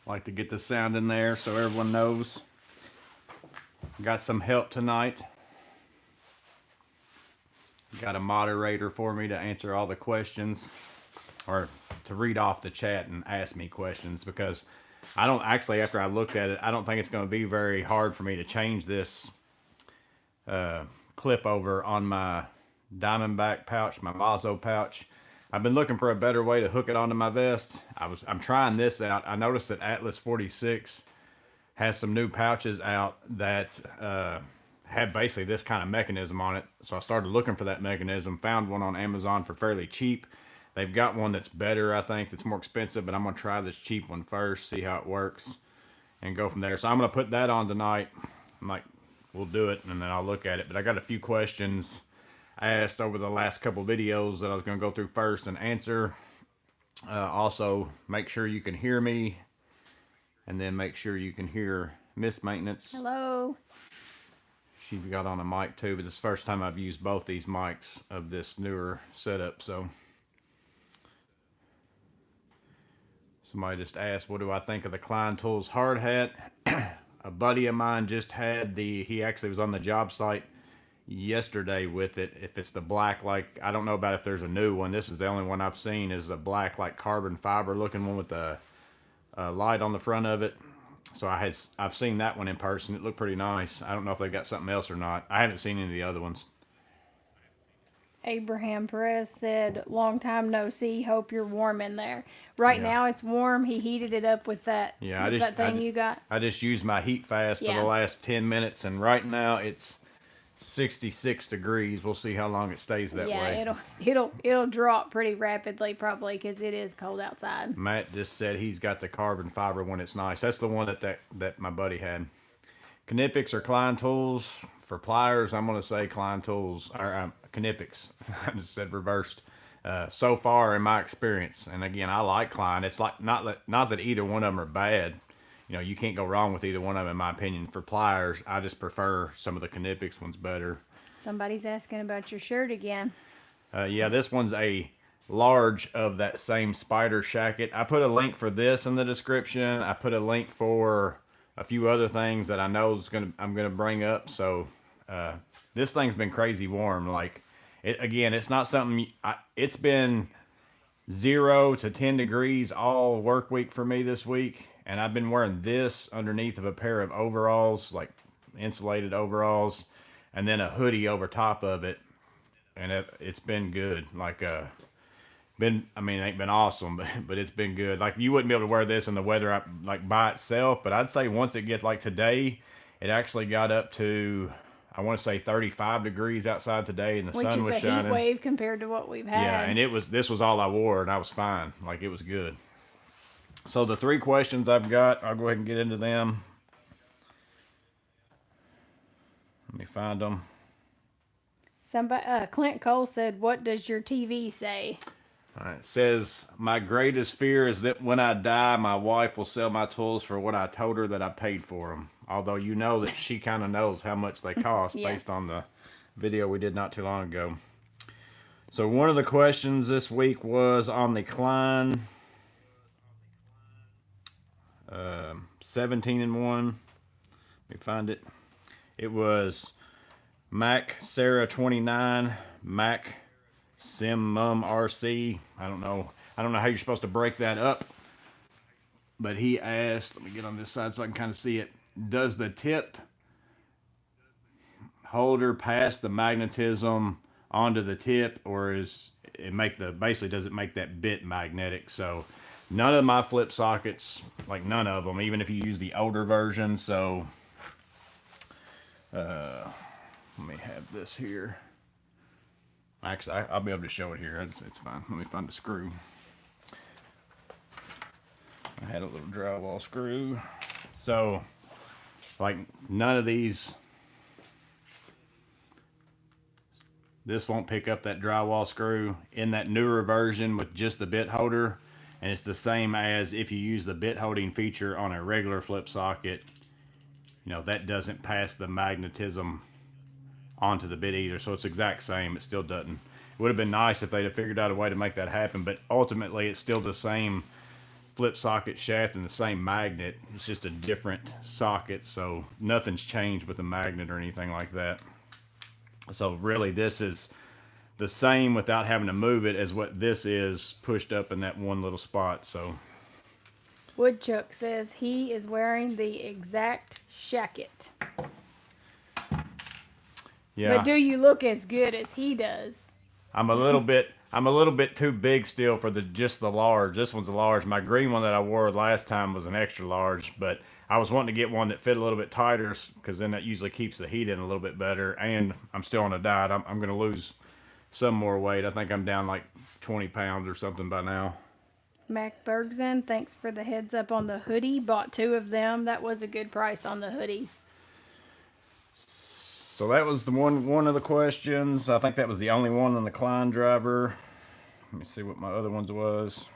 Like to get the sound in there so everyone knows. Got some help tonight. Got a moderator for me to answer all the questions, or to read off the chat and ask me questions, because I don't actually, after I looked at it, I don't think it's going to be very hard for me to change this clip over on my Diamondback pouch, my Mazo pouch. I've been looking for a better way to hook it onto my vest. I'm trying this out. I noticed that Atlas 46 has some new pouches out that have basically this kind of mechanism on it. So I started looking for that mechanism, found one on Amazon for fairly cheap. They've got one that's better, I think, that's more expensive, but I'm going to try this cheap one first, see how it works, and go from there. So I'm going to put that on tonight. I'm like, we'll do it, and then I'll look at it. But I got a few questions I asked over the last couple videos that I was going to go through first and answer. Also, make sure you can hear me, and then make sure you can hear Miss Maintenance. Hello. She's got on a mic too, but it's the first time I've used both these mics of this newer setup. So somebody just asked, what do I think of the Klein Tools hard hat? A buddy of mine just had he actually was on the job site yesterday with it. If it's the black, like, I don't know about if there's a new one. This is the only one I've seen, is the black, like, carbon fiber looking one with the light on the front of it. So I've seen that one in person. It looked pretty nice. I don't know if they got something else or not. I haven't seen any of the other ones. Abraham Perez said, long time no see, hope you're warm in there. Right now it's warm. He heated it up with that, that thing you got. I just used my heat fast for the last 10 minutes, and right now it's 66 degrees. We'll see how long it stays that way. Yeah, it'll drop pretty rapidly probably, because it is cold outside. Matt just said he's got the carbon fiber when it's nice. That's the one that my buddy had. Knipex or Klein Tools? For pliers, I'm going to say Klein Tools, or Knipex. I just said reversed. So far in my experience, and again, I like Klein. It's like not that either one of them are bad. You know, you can't go wrong with either one of them, in my opinion. For pliers, I just prefer some of the Knipex ones better. Somebody's asking about your shirt again. Yeah, this one's a large of that same spider shacket. I put a link for this in the description. I put a link for a few other things that I know I'm gonna bring up. So this thing's been crazy warm. Like, it's not something. It's been 0 to 10 degrees all work week for me this week. And I've been wearing this underneath of a pair of overalls, like insulated overalls, and then a hoodie over top of it. And it's been good. Like, it ain't been awesome, but it's been good. Like, you wouldn't be able to wear this in the weather, like, by itself. But I'd say once it gets, like today, it actually got up to, I want to say 35 degrees outside today, and the sun was shining. Which is a heat wave compared to what we've had. Yeah, and this was all I wore, and I was fine. Like, it was good. So the 3 questions I've got, I'll go ahead and get into them. Let me find them. Clint Cole said, what does your TV say? All right, it says, my greatest fear is that when I die, my wife will sell my tools for what I told her that I paid for them. Although you know that she kind of knows how much they cost based on the video we did not too long ago. So one of the questions this week was on the Klein 17-in-1. Let me find it. It was Mac Sarah 29, Mac Sim Mum RC. I don't know how you're supposed to break that up. But he asked, let me get on this side so I can kind of see it. Does the tip holder pass the magnetism onto the tip, or does it make that bit magnetic? So none of my flip sockets, like none of them, even if you use the older version. So let me have this here. Actually, I'll be able to show it here. It's fine. Let me find the screw. I had a little drywall screw. So, like, none of these, this won't pick up that drywall screw in that newer version with just the bit holder. And it's the same as if you use the bit holding feature on a regular flip socket. You know, that doesn't pass the magnetism onto the bit either. So it's exact same. It still doesn't. It would have been nice if they'd have figured out a way to make that happen. But ultimately, it's still the same flip socket shaft and the same magnet. It's just a different socket, so nothing's changed with the magnet or anything like that. So really this is the same without having to move it as what this is pushed up in that one little spot. So Woodchuck says he is wearing the exact shacket. yeah. But do you look as good as he does? I'm a little bit too big still for just the large. This one's a large. My green one that I wore last time was an extra large, but I was wanting to get one that fit a little bit tighter because then that usually keeps the heat in a little bit better. And I'm still on a diet. I'm going to lose some more weight. I think I'm down like 20 pounds or something by now. Mac Bergson, thanks for the heads up on the hoodie. Bought 2 of them. That was a good price on the hoodies. So that was the one of the questions. I think that was the only one on the Klein driver. Let me see what my other ones was.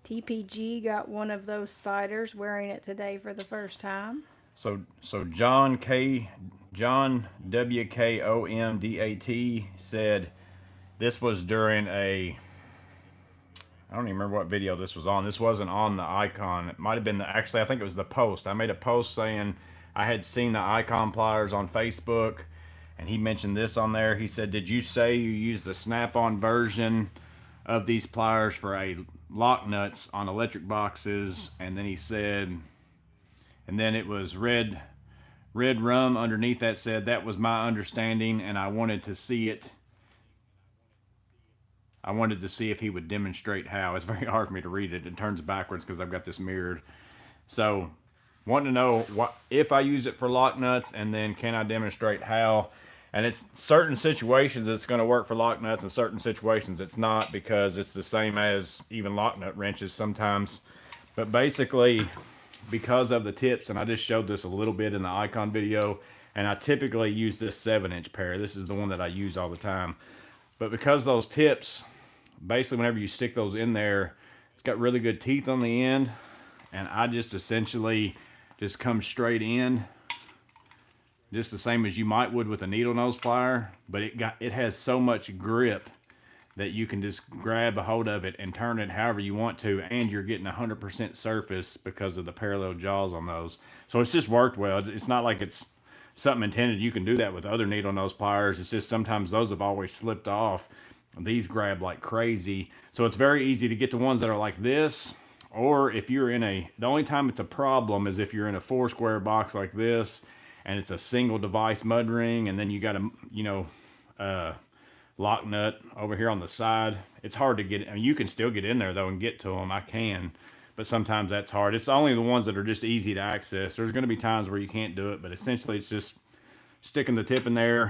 TPG got one of those spiders, wearing it today for the first time. So John WKOMDAT said this was during I don't even remember what video this was on. This wasn't on the Icon. It might have been actually I think it was the post. I made a post saying I had seen the Icon pliers on Facebook, and he mentioned this on there. He said, "Did you say you used the snap-on version of these pliers for a lock nuts on electric boxes?" And then he said, and then it was red rum underneath that said, "That was my understanding, and I wanted to see it. I wanted to see if he would demonstrate how." It's very hard for me to read it. It turns backwards because I've got this mirrored. So wanting to know if I use it for lock nuts, and then can I demonstrate how. And it's certain situations it's going to work for lock nuts, and certain situations it's not, because it's the same as even lock nut wrenches sometimes. But basically, because of the tips, and I just showed this a little bit in the Icon video, and I typically use this 7-inch pair. This is the one that I use all the time. But because those tips, basically whenever you stick those in there, it's got really good teeth on the end, and I just essentially just come straight in, just the same as you might would with a needle nose plier, but it has so much grip that you can just grab a hold of it and turn it however you want to, and you're getting 100% surface because of the parallel jaws on those. So it's just worked well. It's not like it's something intended. You can do that with other needle nose pliers. It's just sometimes those have always slipped off. These grab like crazy. So it's very easy to get the ones that are like this. Or if you're in the only time it's a problem is if you're in a 4-square box like this, and it's a single device mud ring, and then you got a, lock nut over here on the side. It's hard to get. I mean, you can still get in there though and get to them. I can, but sometimes that's hard. It's only the ones that are just easy to access. There's going to be times where you can't do it, but essentially it's just sticking the tip in there,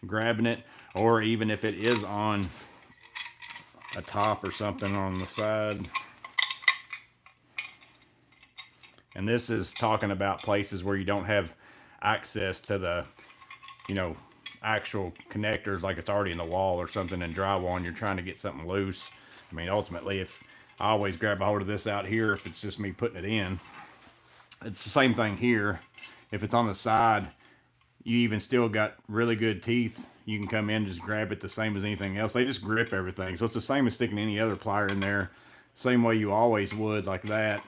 grabbing it, or even if it is on a top or something on the side. And this is talking about places where you don't have access to the, actual connectors, like it's already in the wall or something in drywall and you're trying to get something loose. I mean, ultimately, if I always grab a hold of this out here, if it's just me putting it in, it's the same thing here. If it's on the side, you even still got really good teeth. You can come in and just grab it the same as anything else. They just grip everything. So it's the same as sticking any other plier in there. Same way you always would, like that.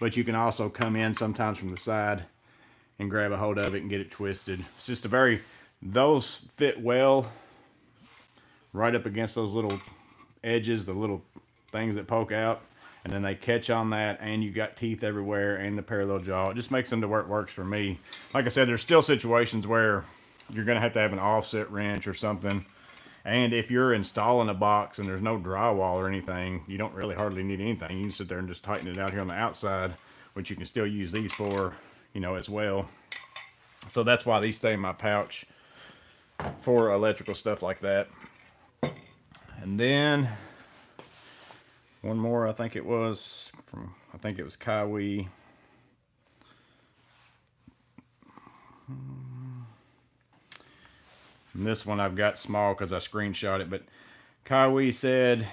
But you can also come in sometimes from the side and grab a hold of it and get it twisted. It's just those fit well right up against those little edges, the little things that poke out, and then they catch on that, and you got teeth everywhere and the parallel jaw. It just makes them to where it works for me. Like I said, there's still situations where you're going to have an offset wrench or something, and if you're installing a box and there's no drywall or anything, you don't really hardly need anything. You can sit there and just tighten it out here on the outside, which you can still use these for, as well. So that's why these stay in my pouch for electrical stuff like that. And then one more, I think it was Kiwi. And this one I've got small because I screenshot it, but Kiwi said,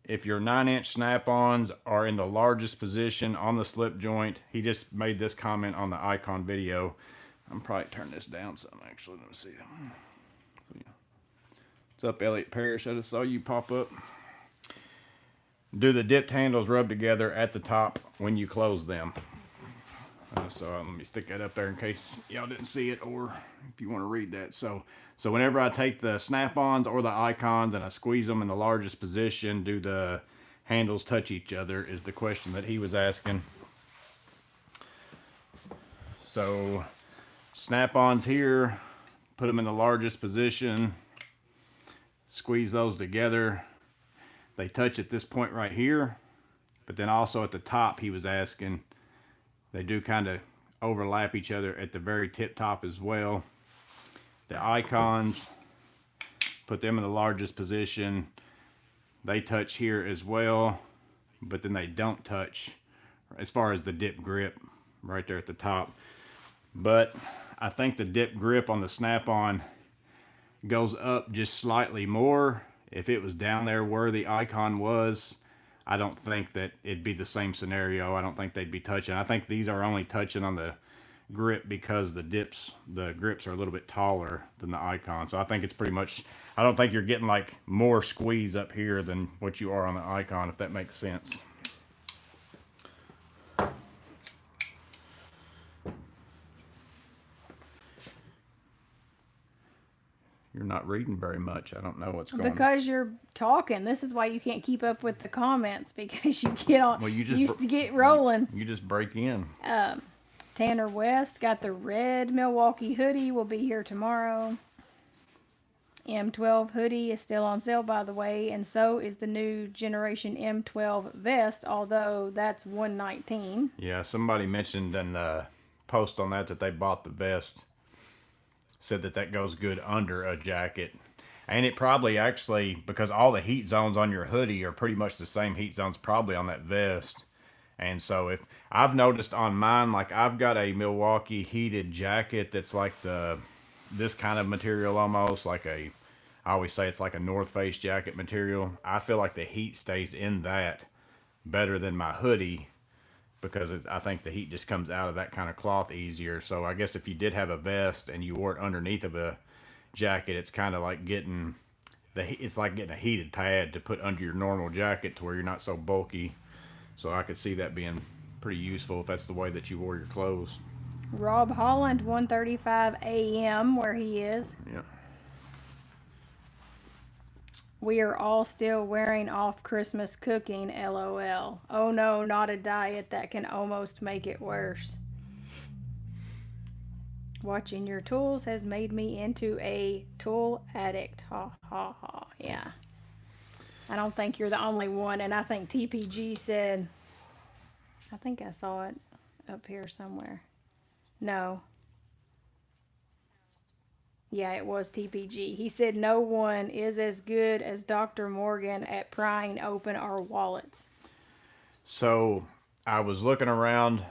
if your 9-inch snap-ons are in the largest position on the slip joint, he just made this comment on the Icon video. I'm probably turning this down some, actually. Let me see. What's up, Elliot Parrish? I just saw you pop up. do the dipped handles rub together at the top when you close them. Let me stick that up there in case y'all didn't see it, or if you want to read that. So whenever I take the snap-ons or the icons and I squeeze them in the largest position, do the handles touch each other, is the question that he was asking. So snap-ons here, put them in the largest position, squeeze those together. They touch at this point right here, but then also at the top, he was asking, they do kind of overlap each other at the very tip top as well. The icons, put them in the largest position. They touch here as well, but then they don't touch as far as the dip grip right there at the top. But I think the dip grip on the snap-on goes up just slightly more. If it was down there where the icon was, I don't think that it'd be the same scenario. I don't think they'd be touching. I think these are only touching on the grip because the grips are a little bit taller than the icon. So I think it's pretty much, I don't think you're getting like more squeeze up here than what you are on the icon, if that makes sense. You're not reading very much. I don't know what's going on. Because you're talking. This is why you can't keep up with the comments, because you get on. Well, you just used to get rolling. You just break in. Tanner West got the red Milwaukee hoodie. Will be here tomorrow. M12 hoodie is still on sale, by the way, and so is the new generation M12 vest, although that's $119. Yeah, somebody mentioned in the post on that they bought the vest. Said that goes good under a jacket. And it probably actually, because all the heat zones on your hoodie are pretty much the same heat zones probably on that vest. And so if I've noticed on mine, like I've got a Milwaukee heated jacket that's like this kind of material, almost like I always say it's like a North Face jacket material. I feel like the heat stays in that better than my hoodie, because I think the heat just comes out of that kind of cloth easier. So I guess if you did have a vest and you wore it underneath of a jacket, it's kind of like it's like getting a heated pad to put under your normal jacket to where you're not so bulky. So I could see that being pretty useful if that's the way that you wore your clothes. Rob Holland, 1:35 a.m. where he is. Yeah. We are all still wearing off Christmas cooking, LOL. Oh no, not a diet that can almost make it worse. Watching your tools has made me into a tool addict. Ha ha ha. Yeah. I don't think you're the only one, and I think TPG said, I think I saw it up here somewhere. No. Yeah, it was TPG. He said no one is as good as Dr. Morgan at prying open our wallets. So I was looking around.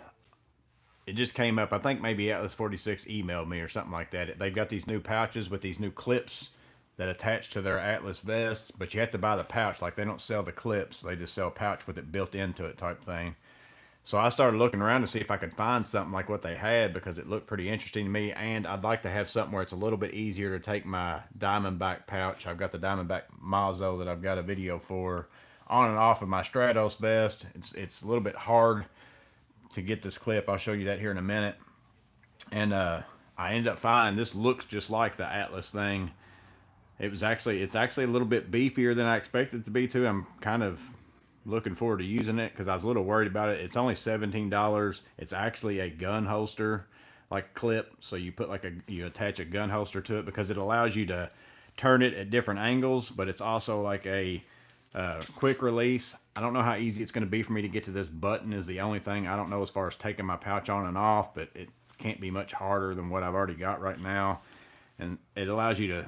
It just came up. I think maybe Atlas 46 emailed me or something like that. They've got these new pouches with these new clips that attach to their Atlas vests, but you have to buy the pouch. Like, they don't sell the clips. They just sell a pouch with it built into it type thing. So I started looking around to see if I could find something like what they had, because it looked pretty interesting to me, and I'd like to have something where it's a little bit easier to take my Diamondback pouch. I've got the Diamondback Mazzo that I've got a video for on and off of my Stratos vest. It's a little bit hard to get this clip. I'll show you that here in a minute. And I ended up finding this looks just like the Atlas thing. It's actually a little bit beefier than I expected it to be too. I'm kind of looking forward to using it because I was a little worried about it. It's only $17. It's actually a gun holster like clip, so you put you attach a gun holster to it because it allows you to turn it at different angles, but it's also like a quick release. I don't know how easy it's going to be for me to get to this button is the only thing. I don't know as far as taking my pouch on and off, but it can't be much harder than what I've already got right now. And it allows you to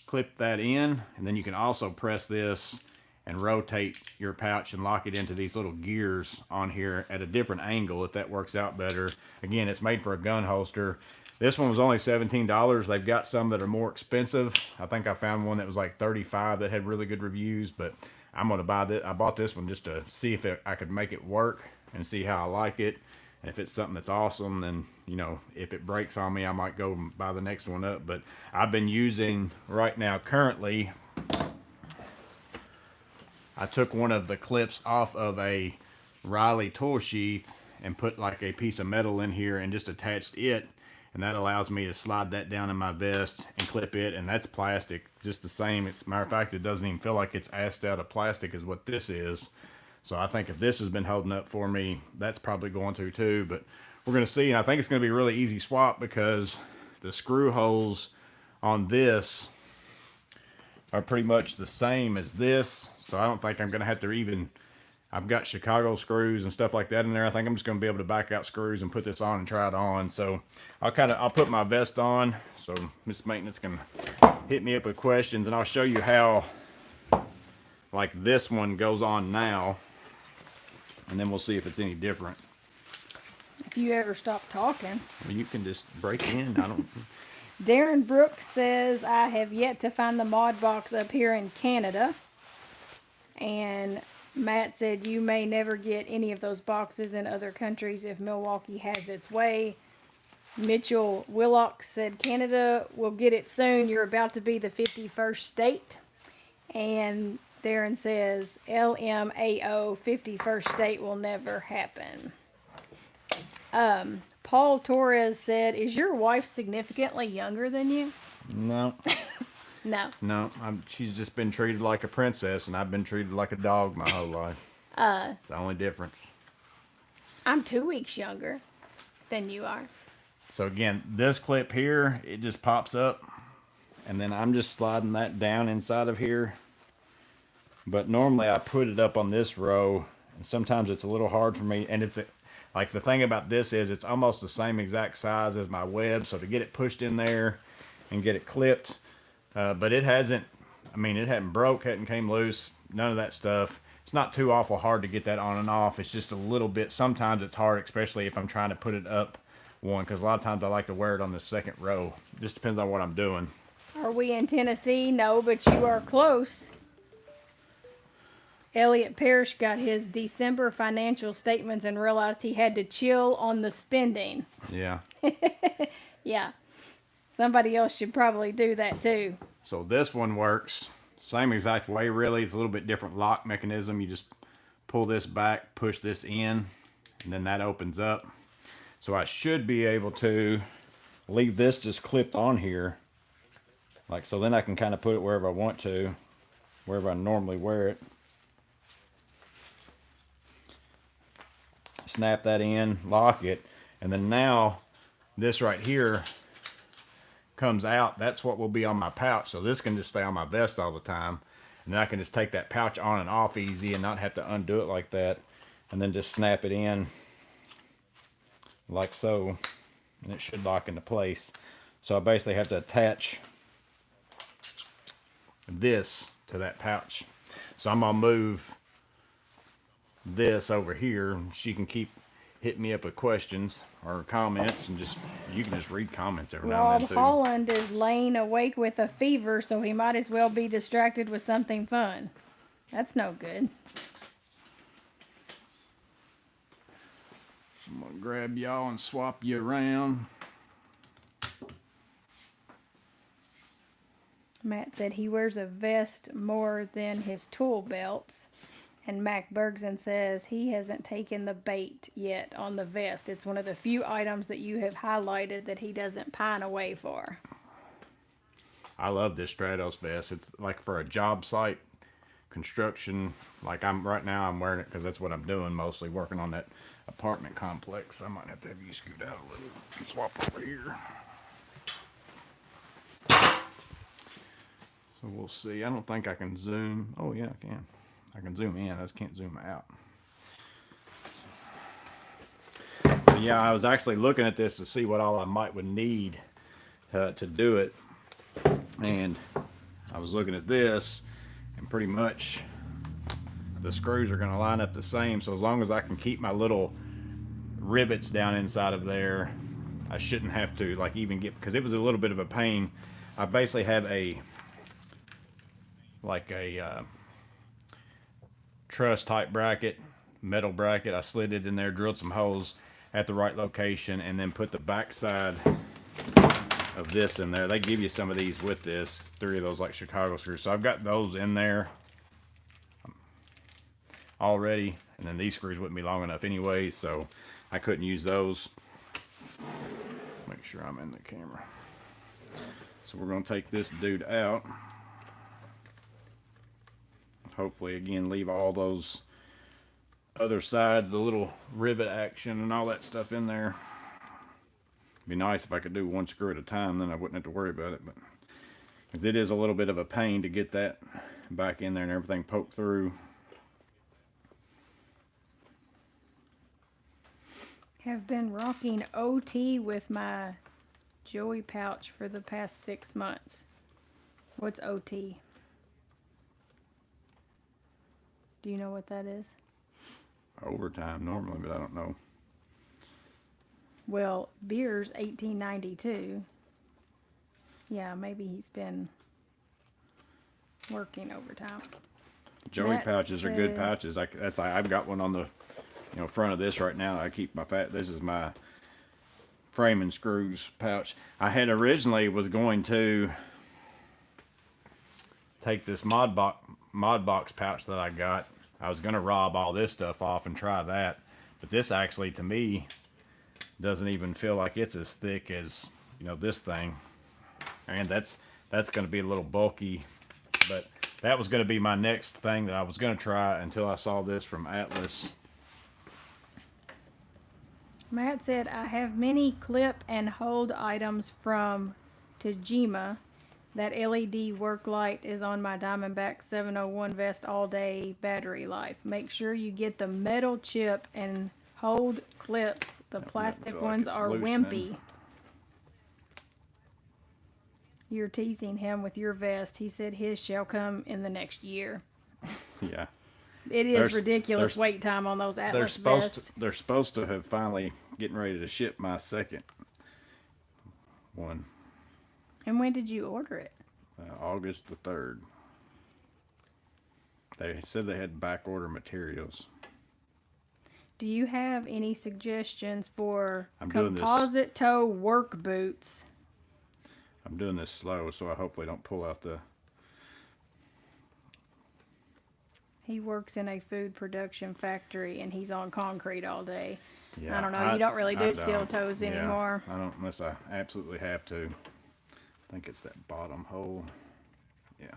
clip that in, and then you can also press this and rotate your pouch and lock it into these little gears on here at a different angle if that works out better. Again, it's made for a gun holster. This one was only $17. They've got some that are more expensive. I think I found one that was like $35 that had really good reviews, but I'm going to buy this. I bought this one just to see if I could make it work and see how I like it. And if it's something that's awesome, then, you know, if it breaks on me, I might go and buy the next one up. But I've been using right now currently I took one of the clips off of a Riley tool sheath and put like a piece of metal in here and just attached it, and that allows me to slide that down in my vest and clip it, and that's plastic just the same. As a matter of fact, it doesn't even feel like it's assed out of plastic is what this is. So I think if this has been holding up for me, that's probably going to too, but we're going to see. And I think it's going to be a really easy swap because the screw holes on this are pretty much the same as this, so I don't think I'm going to have to even, I've got Chicago screws and stuff like that in there. I think I'm just going to be able to back out screws and put this on and try it on. So I'll put my vest on so Miss Maintenance can hit me up with questions, and I'll show you how like this one goes on now, and then we'll see if it's any different. If you ever stop talking. Well, you can just break in. I don't. Darren Brooks says, I have yet to find the mod box up here in Canada. And Matt said, you may never get any of those boxes in other countries if Milwaukee has its way. Mitchell Willock said, Canada will get it soon. You're about to be the 51st state. And Darren says, LMAO, 51st state will never happen. Paul Torres said, is your wife significantly younger than you? No. No. No, she's just been treated like a princess, and I've been treated like a dog my whole life. It's the only difference. I'm 2 weeks younger than you are. So again, this clip here, it just pops up, and then I'm just sliding that down inside of here. But normally I put it up on this row, and sometimes it's a little hard for me, and like the thing about this is it's almost the same exact size as my web, so to get it pushed in there and get it clipped, but it hasn't, it hadn't broke, hadn't came loose, none of that stuff. It's not too awful hard to get that on and off. It's just a little bit, sometimes it's hard, especially if I'm trying to put it up one, because a lot of times I like to wear it on the second row. Just depends on what I'm doing. Are we in Tennessee? No, but you are close. Elliot Parrish got his December financial statements and realized he had to chill on the spending. Yeah. Yeah. Somebody else should probably do that too. So this one works same exact way, really. It's a little bit different lock mechanism. You just pull this back, push this in, and then that opens up. So I should be able to leave this just clipped on here. Like, so then I can kind of put it wherever I want to, wherever I normally wear it. Snap that in, lock it, and then now this right here comes out. That's what will be on my pouch, so this can just stay on my vest all the time, and then I can just take that pouch on and off easy and not have to undo it like that, and then just snap it in like so, and it should lock into place. So I basically have to attach this to that pouch. So I'm gonna move this over here. She can keep hitting me up with questions or comments, and you can just read comments every now and Rob then too. Holland is laying awake with a fever, so he might as well be distracted with something fun. That's no good. I'm gonna grab y'all and swap you around. Matt said he wears a vest more than his tool belts. And Mac Bergson says he hasn't taken the bait yet on the vest. It's one of the few items that you have highlighted that he doesn't pine away for. I love this Stratos vest. It's like for a job site, construction. Like right now I'm wearing it because that's what I'm doing, mostly working on that apartment complex. I might have to have you scoot out a little and swap over here. So we'll see. I don't think I can zoom. Oh yeah, I can. I can zoom in, I just can't zoom out. But yeah, I was actually looking at this to see what all I would need to do it. And I was looking at this, and pretty much the screws are gonna line up the same. So as long as I can keep my little rivets down inside of there, I shouldn't have to like even get, because it was a little bit of a pain. I basically have a truss type bracket, metal bracket. I slid it in there, drilled some holes at the right location, and then put the back side of this in there. They give you some of these with this, 3 of those like Chicago screws. So I've got those in there. already, and then these screws wouldn't be long enough anyway, so I couldn't use those. Make sure I'm in the camera. So we're going to take this dude out. Hopefully, again, leave all those other sides, the little rivet action and all that stuff in there. It'd be nice if I could do one screw at a time, then I wouldn't have to worry about it. But because it is a little bit of a pain to get that back in there and everything poked through. Have been rocking OT with my Joey pouch for the past 6 months. What's OT? Do you know what that is? Overtime normally, but I don't know. Well, beer's $18.92. Yeah, maybe he's been working overtime. Joey Matt pouches are good said- pouches. I've got one on the front of this right now. I keep my this is my frame and screws pouch. I had originally was going to take this mod box pouch that I got. I was going to rob all this stuff off and try that, but this actually to me doesn't even feel like it's as thick as this thing, and that's going to be a little bulky. But that was going to be my next thing that I was going to try until I saw this from Atlas. Matt said, I have many clip and hold items from Tajima. That LED work light is on my Diamondback 701 vest all day battery life. Make sure you get the metal chip and hold clips. The plastic feel like ones it's are loose wimpy. then. You're teasing him with your vest. He said his shall come in the next year. Yeah. It is There's- ridiculous there's- wait time on those They're Atlas supposed vests. they're supposed to have finally getting ready to ship my second one, And when did you order it? August the 3rd. They said they had back order materials. Do you have any suggestions for I'm doing this- composite toe work boots? I'm doing this slow, so I hopefully don't pull out the. He works in a food production factory and he's on concrete all day. Yeah, I don't know. You don't really do I steel don't. toes Yeah, anymore. I don't unless I absolutely have to. I think it's that bottom hole. Yeah.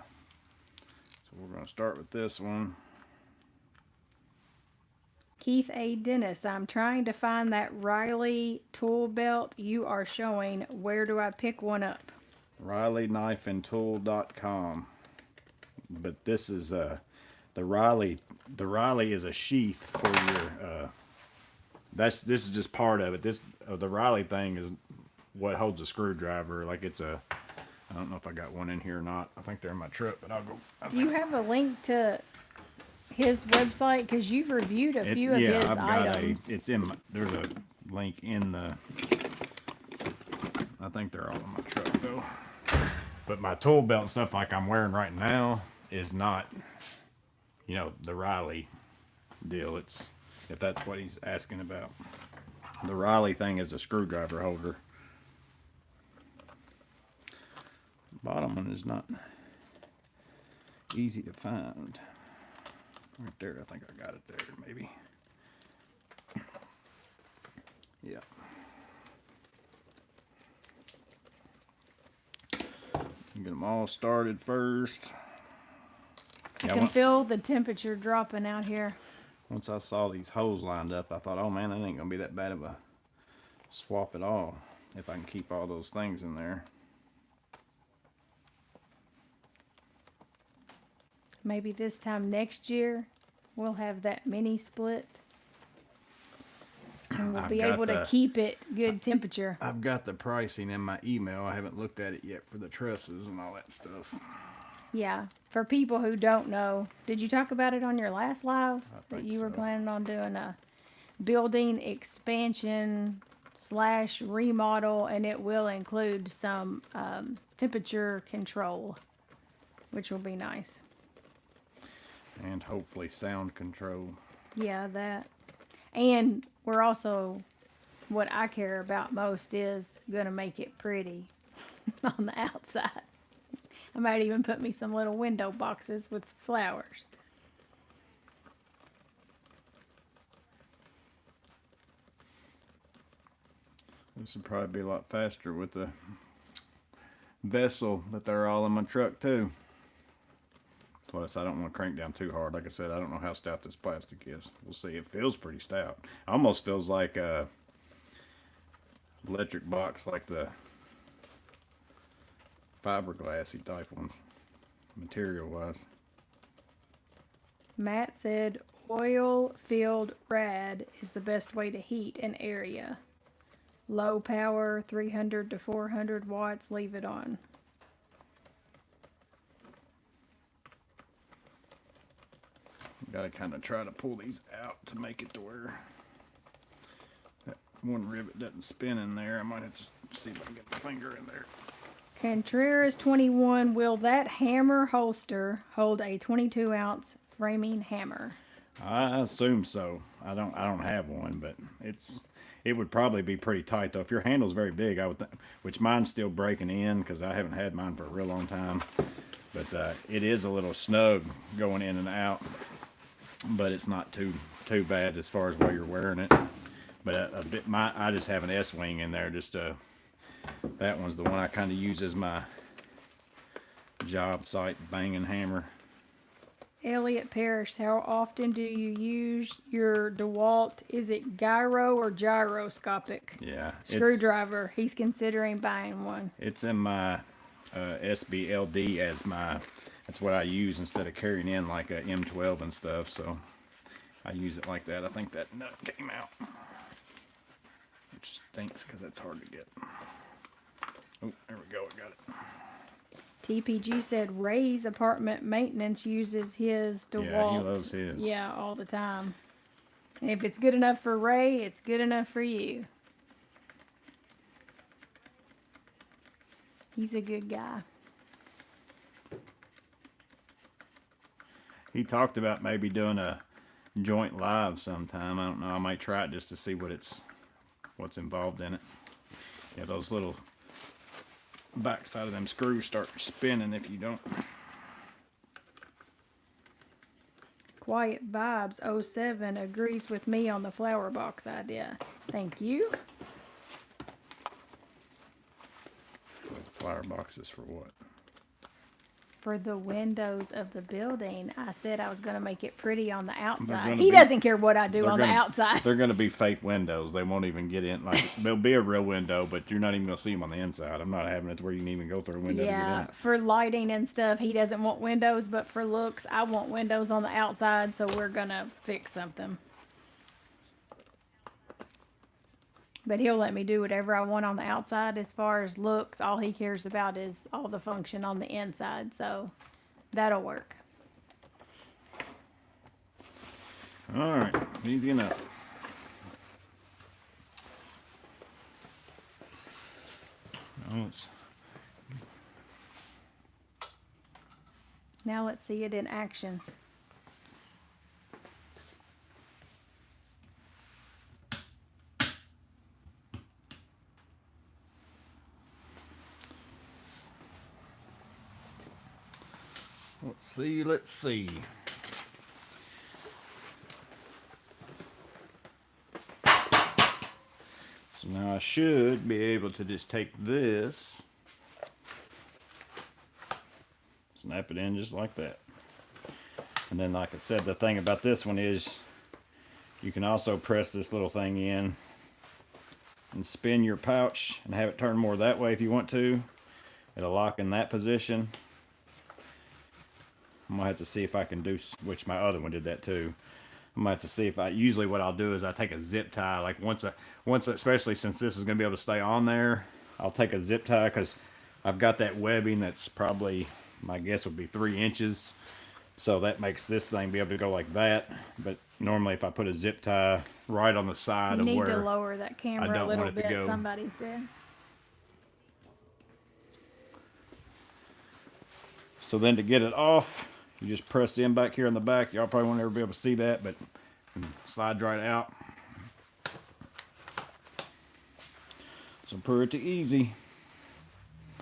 So we're going to start with this one. Keith A. Dennis, I'm trying to find that Riley tool belt you are showing. Where do I pick one up? RileyKnifeandTool.com. But this is the Riley. The Riley is a sheath for your. This is just part of it. The Riley thing is what holds a screwdriver. Like it's a. I don't know if I got one in here or not. I think they're in my truck, but I'll go. Do you have a link to his website? Because you've reviewed a few of his items. It's in. There's a link in the. I think they're all in my truck though. But my tool belt and stuff like I'm wearing right now is not, the Riley deal. It's if that's what he's asking about. The Riley thing is a screwdriver holder. Bottom one is not easy to find. Right there, I think I got it there, maybe. Yeah. Get them all started first. I Yeah, can feel the temperature dropping out here. once I saw these holes lined up, I thought, oh man, that ain't gonna be that bad of a swap at all if I can keep all those things in there. Maybe this time next year we'll have that mini split. And we'll I've be got able to the- keep it good temperature. I've got the pricing in my email. I haven't looked at it yet for the trusses and all that stuff. Yeah. For people who don't know, did you talk about it on your last live? That think you were so. planning on doing a building expansion / remodel, and it will include some temperature control, which will be nice. And hopefully sound control. Yeah, that. And we're also, what I care about most is going to make it pretty on the outside. I might even put me some little window boxes with flowers. This would probably be a lot faster with the vessel, but they're all in my truck too. Plus, I don't want to crank down too hard. Like I said, I don't know how stout this plastic is. We'll see. It feels pretty stout. Almost feels like a electric box, like the fiberglassy type ones, material-wise. Matt said oil-filled rad is the best way to heat an area. Low power, 300 to 400 watts, leave it on. Gotta kind of try to pull these out to make it to where that one rivet doesn't spin in there. I might have to see if I can get my finger in there. Contreras 21, will that hammer holster hold a 22-ounce framing hammer? I assume so. I don't have one, but it would probably be pretty tight though. If your handle's very big, I would think, which mine's still breaking in because I haven't had mine for a real long time. But it is a little snug going in and out. But it's not too bad as far as while you're wearing it. But I just have an S-wing in there. Just that one's the one I kind of use as my job site banging hammer. Elliot Parrish, how often do you use your DeWalt? Is it gyro or gyroscopic? Yeah. Screwdriver. He's considering buying one. It's in my SBLD as that's what I use instead of carrying in like a M12 and stuff. So I use it like that. I think that nut came out, which stinks because that's hard to get. Oh, there we go. I got it. TPG said Ray's apartment maintenance uses his DeWalt. Yeah, he loves his. Yeah, all the time. And if it's good enough for Ray, it's good enough for you. He's a good guy. He talked about maybe doing a joint live sometime. I don't know. I might try it just to see what's involved in it. Yeah, those little backside of them screws start spinning if you don't. Quiet Vibes 07 agrees with me on the flower box idea. Thank you. Flower boxes for what? For the windows of the building. I said I was going to make it pretty on the outside. He doesn't care what I do on the outside. They're going to be fake windows. They won't even get in. Like, there'll be a real window, but you're not even going to see them on the inside. I'm not having it to where you can even go through a window to get in. For lighting and stuff, he doesn't want windows, but for looks, I want windows on the outside, so we're going to fix something. But he'll let me do whatever I want on the outside as far as looks. All he cares about is all the function on the inside. So that'll work. All right. Easy enough. Now let's see it in action. Let's see. So now I should be able to just take this, snap it in just like that. And then, like I said, the thing about this one is you can also press this little thing in and spin your pouch and have it turn more that way if you want to. It'll lock in that position. I'm gonna have to see if I can do, which my other one did that too. I'm gonna have to see if usually what I'll do is I take a zip tie, like once, especially since this is gonna be able to stay on there, I'll take a zip tie because I've got that webbing that's probably, my guess would be 3 inches. So that makes this thing be able to go like that. But normally if I put a zip tie right on the side of where you need to lower that camera a little bit, somebody said. So then to get it off, you just press in back here in the back. Y'all probably won't ever be able to see that, but slides right out. So pretty easy.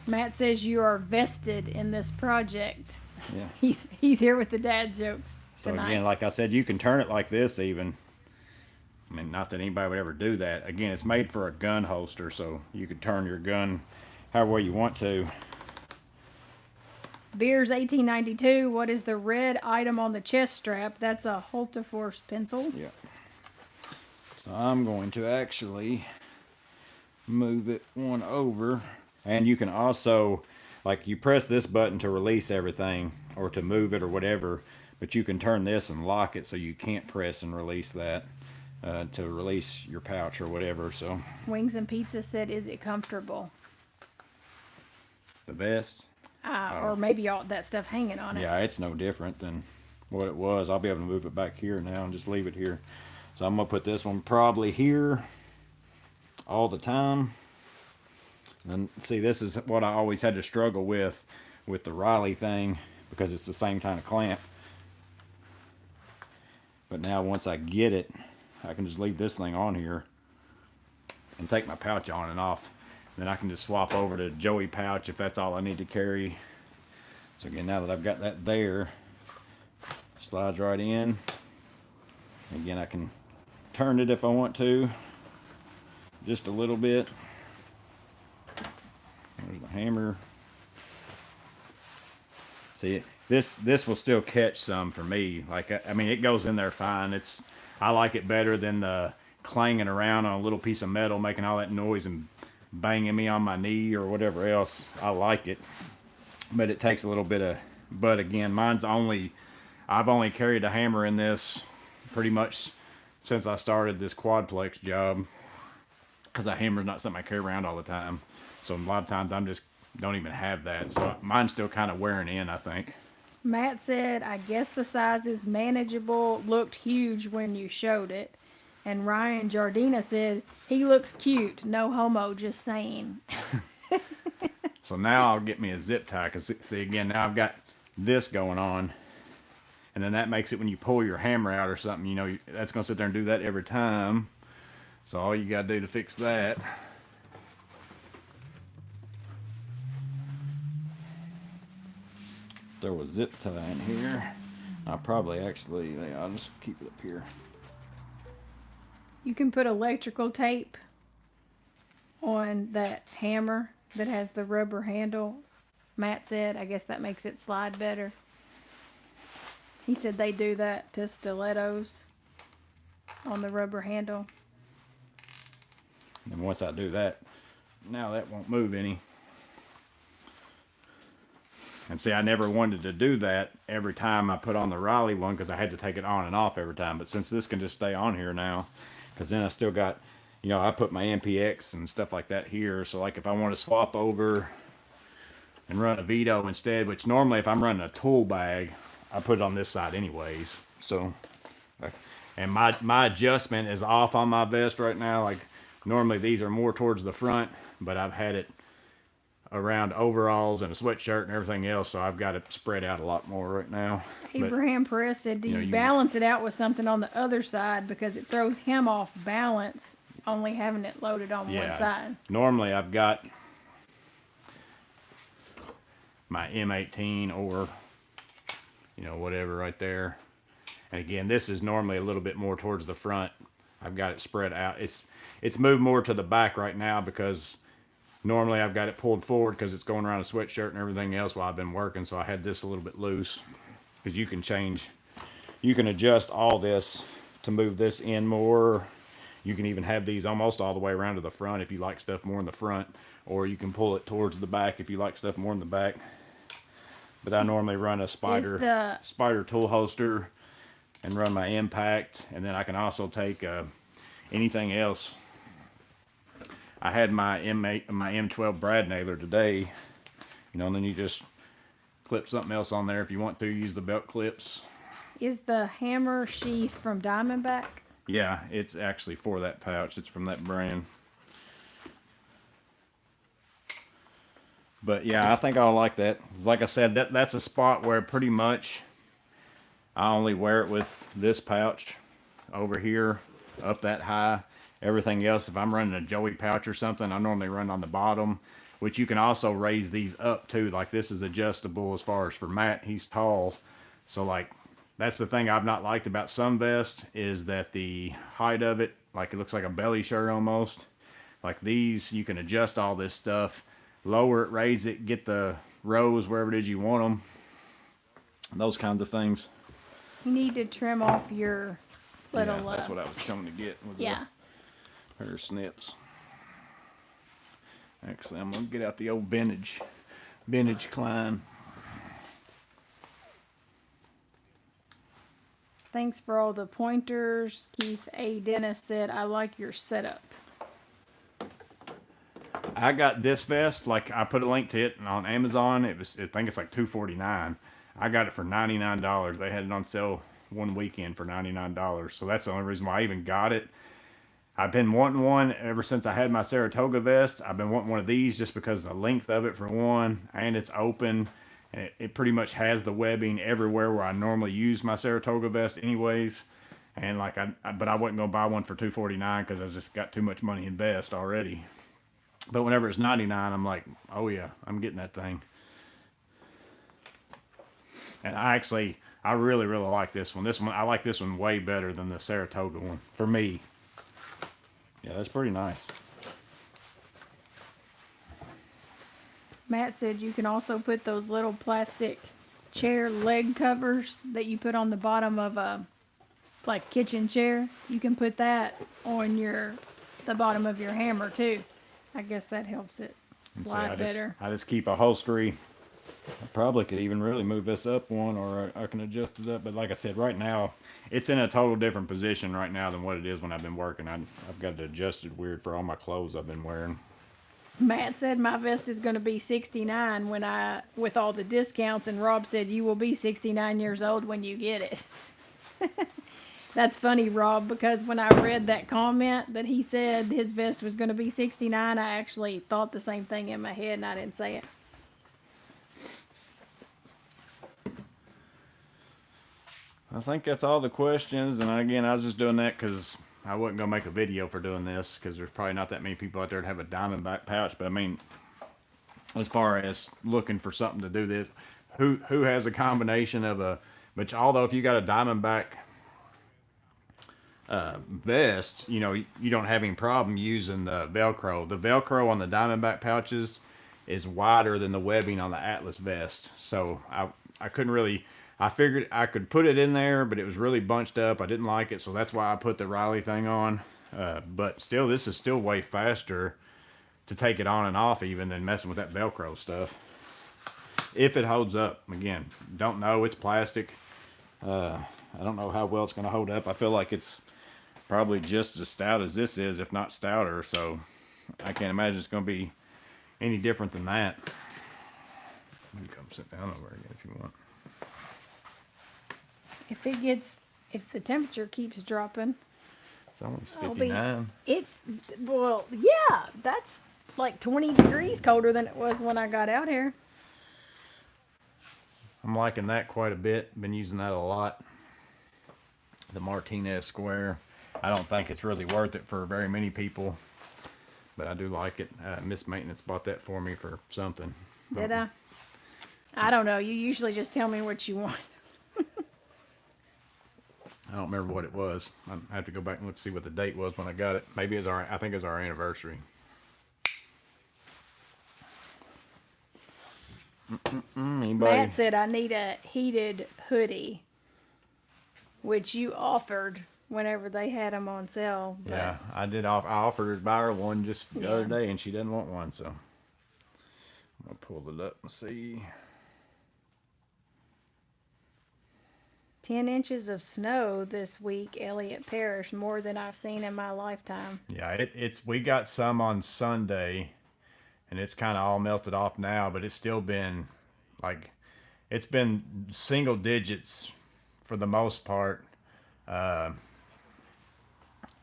Matt says you are vested in this project. Yeah. He's here with the dad jokes So tonight. again, like I said, you can turn it like this even. I mean, not that anybody would ever do that. Again, it's made for a gun holster, so you could turn your gun however you want to. Beers 1892. What is the red item on the chest strap? That's a Hulteforce pencil. Yeah. So I'm going to actually move it one over. And you can also, like, you press this button to release everything or to move it or whatever, but you can turn this and lock it so you can't press and release that to release your pouch or whatever. So Wings and Pizza said, is it comfortable? the vest. Or maybe all that stuff hanging on it. Yeah, it's no different than what it was. I'll be able to move it back here now and just leave it here. So I'm going to put this one probably here all the time. And see, this is what I always had to struggle with the Riley thing, because it's the same kind of clamp. But now once I get it, I can just leave this thing on here and take my pouch on and off. Then I can just swap over to Joey pouch if that's all I need to carry. So again, now that I've got that there, slides right in. Again, I can turn it if I want to, just a little bit. There's the hammer. See, this will still catch some for me. Like, I mean, it goes in there fine. I like it better than the clanging around on a little piece of metal, making all that noise and banging me on my knee or whatever else. I like it, but it takes a little bit of, but again, I've only carried a hammer in this pretty much since I started this quadplex job, because a hammer's not something I carry around all the time. So a lot of times don't even have that. So mine's still kind of wearing in, I think. Matt said, I guess the size is manageable. Looked huge when you showed it. And Ryan Jardina said, he looks cute. No homo, just saying. So now I'll get me a zip tie. Because see, again, now I've got this going on. And then that makes it when you pull your hammer out or something, you know, that's going to sit there and do that every time. So all you got to do to fix that. There was zip tie in here. I'll probably actually, I'll just keep it up here. You can put electrical tape on that hammer that has the rubber handle. Matt said, I guess that makes it slide better. He said they do that to stilettos on the rubber handle. And once I do that, now that won't move any. And see, I never wanted to do that every time I put on the Riley one, because I had to take it on and off every time. But since this can just stay on here now, because then I still got, you know, I put my MPX and stuff like that here. So like if I want to swap over and run a Vito instead, which normally if I'm running a tool bag, I put it on this side anyways. So, and my adjustment is off on my vest right now. Like normally these are more towards the front, but I've had it around overalls and a sweatshirt and everything else, so I've got it spread out a lot more right now. Abraham Perez said, do you balance it out with something on the other side, because it throws him off balance only having it loaded on one side? Normally I've got my M18 or, you know, whatever right there. And again, this is normally a little bit more towards the front. I've got it spread out. It's moved more to the back right now, because normally I've got it pulled forward because it's going around a sweatshirt and everything else while I've been working. So I had this a little bit loose, because you can adjust all this to move this in more. You can even have these almost all the way around to the front if you like stuff more in the front, or you can pull it towards the back if you like stuff more in the back. But I normally run a spider tool holster and run my impact, and then I can also take anything else. I had my M12 brad nailer today, you know, and then you just clip something else on there if you want to. Use the belt clips. Is the hammer sheath from Diamondback? Yeah, it's actually for that pouch. It's from that brand. But yeah, I think I'll like that. Like I said, that's a spot where pretty much I only wear it with this pouch over here, up that high. Everything else, if I'm running a Joey pouch or something, I normally run on the bottom, which you can also raise these up too. Like this is adjustable as far as for Matt. He's tall. So like, that's the thing I've not liked about some vests, is that the height of it like it looks like a belly shirt almost. Like these, you can adjust all this stuff, lower it, raise it, get the rows wherever it is you want them. Those kinds of things. You need to trim off your little. Yeah, that's what I was coming to get. Was Yeah. a pair of snips. Actually, I'm gonna get out the old vintage Klein. Thanks for all the pointers. Keith A. Dennis said, I like your setup. I got this vest, like I put a link to it on Amazon. I think it's like $249. I got it for $99. They had it on sale one weekend for $99. So that's the only reason why I even got it. I've been wanting one ever since I had my Saratoga vest. I've been wanting one of these just because of the length of it for one, and it's open. And it pretty much has the webbing everywhere where I normally use my Saratoga vest anyways. And like but I wasn't gonna buy one for $249 because I just got too much money in vest already. But whenever it's $99, I'm like, oh yeah, I'm getting that thing. And I really like this one. I like this one way better than the Saratoga one for me. Yeah, that's pretty nice. Matt said you can also put those little plastic chair leg covers that you put on the bottom of a like kitchen chair. You can put that on the bottom of your hammer too. I guess that helps it slide better. I just keep a upholstery. I probably could even really move this up one, or I can adjust it up. But like I said, right now, it's in a total different position right now than what it is when I've been working. I've got it adjusted weird for all my clothes I've been wearing. Matt said my vest is going to be 69 with all the discounts, and Rob said you will be 69 years old when you get it. That's funny, Rob, because when I read that comment that he said his vest was going to be 69, I actually thought the same thing in my head and I didn't say it. I think that's all the questions, and again, I was just doing that because I wasn't going to make a video for doing this because there's probably not that many people out there that have a Diamondback pouch. But I mean, as far as looking for something to do this, who has a combination of which although if you got a Diamondback vest, you know, you don't have any problem using the Velcro. The Velcro on the Diamondback pouches is wider than the webbing on the Atlas vest. So I couldn't really... I figured I could put it in there, but it was really bunched up. I didn't like it, so that's why I put the Riley thing on. But still, this is still way faster to take it on and off even than messing with that Velcro stuff. If it holds up. Again, don't know. It's plastic. I don't know how well it's going to hold up. I feel like it's probably just as stout as this is, if not stouter. So I can't imagine it's going to be any different than that. You can come sit down over again if you want. If the temperature keeps dropping, It's almost 59. Well, yeah, that's like 20 degrees colder than it was when I got out here. I'm liking that quite a bit. Been using that a lot. The Martinez square. I don't think it's really worth it for very many people, but I do like it. Miss Maintenance bought that for me for something. Did I? I don't know. You usually just tell me what you want. I don't remember what it was. I have to go back and look to see what the date was when I got it. Maybe I think it was our anniversary. Anybody? Matt said I need a heated hoodie, which you offered whenever they had them on sale. But Yeah, I did. I offered to buy her one just the other day, and she doesn't want one. So I'm gonna pull it up and see. 10 inches of snow this week, Elliott Parish, more than I've seen in my lifetime. Yeah, we got some on Sunday, and it's kind of all melted off now, but it's still been it's been single digits for the most part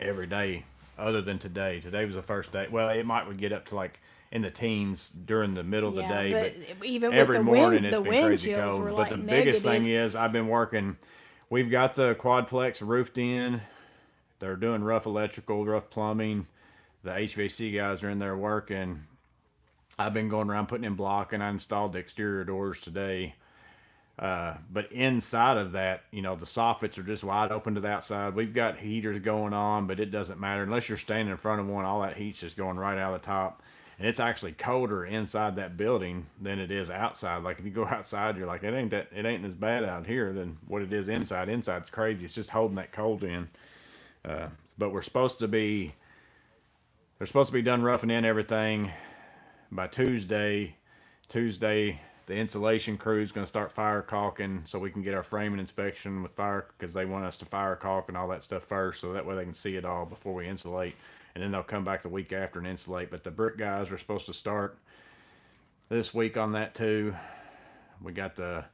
every day other than today. Today was the first day. Well, it might would get up to like in the teens during the middle of the day, but even every with the morning wind, it's the been wind crazy chills cold. were But like the negative. biggest thing is I've been working. We've got the quadplex roofed in. They're doing rough electrical, rough plumbing. The HVAC guys are in there working. I've been going around putting in block, and I installed the exterior doors today. But inside of that, the soffits are just wide open to the outside. We've got heaters going on, but it doesn't matter unless you're standing in front of one. All that heat's just going right out of the top, and it's actually colder inside that building than it is outside. Like if you go outside, you're like, it ain't as bad out here than what it is inside. Inside's crazy. It's just holding that cold in. But they're supposed to be done roughing in everything by Tuesday. Tuesday, the insulation crew is going to start fire caulking so we can get our framing inspection with fire, because they want us to fire caulk and all that stuff first, so that way they can see it all before we insulate. And then they'll come back the week after and insulate. But the brick guys are supposed to start this week on that too. We got the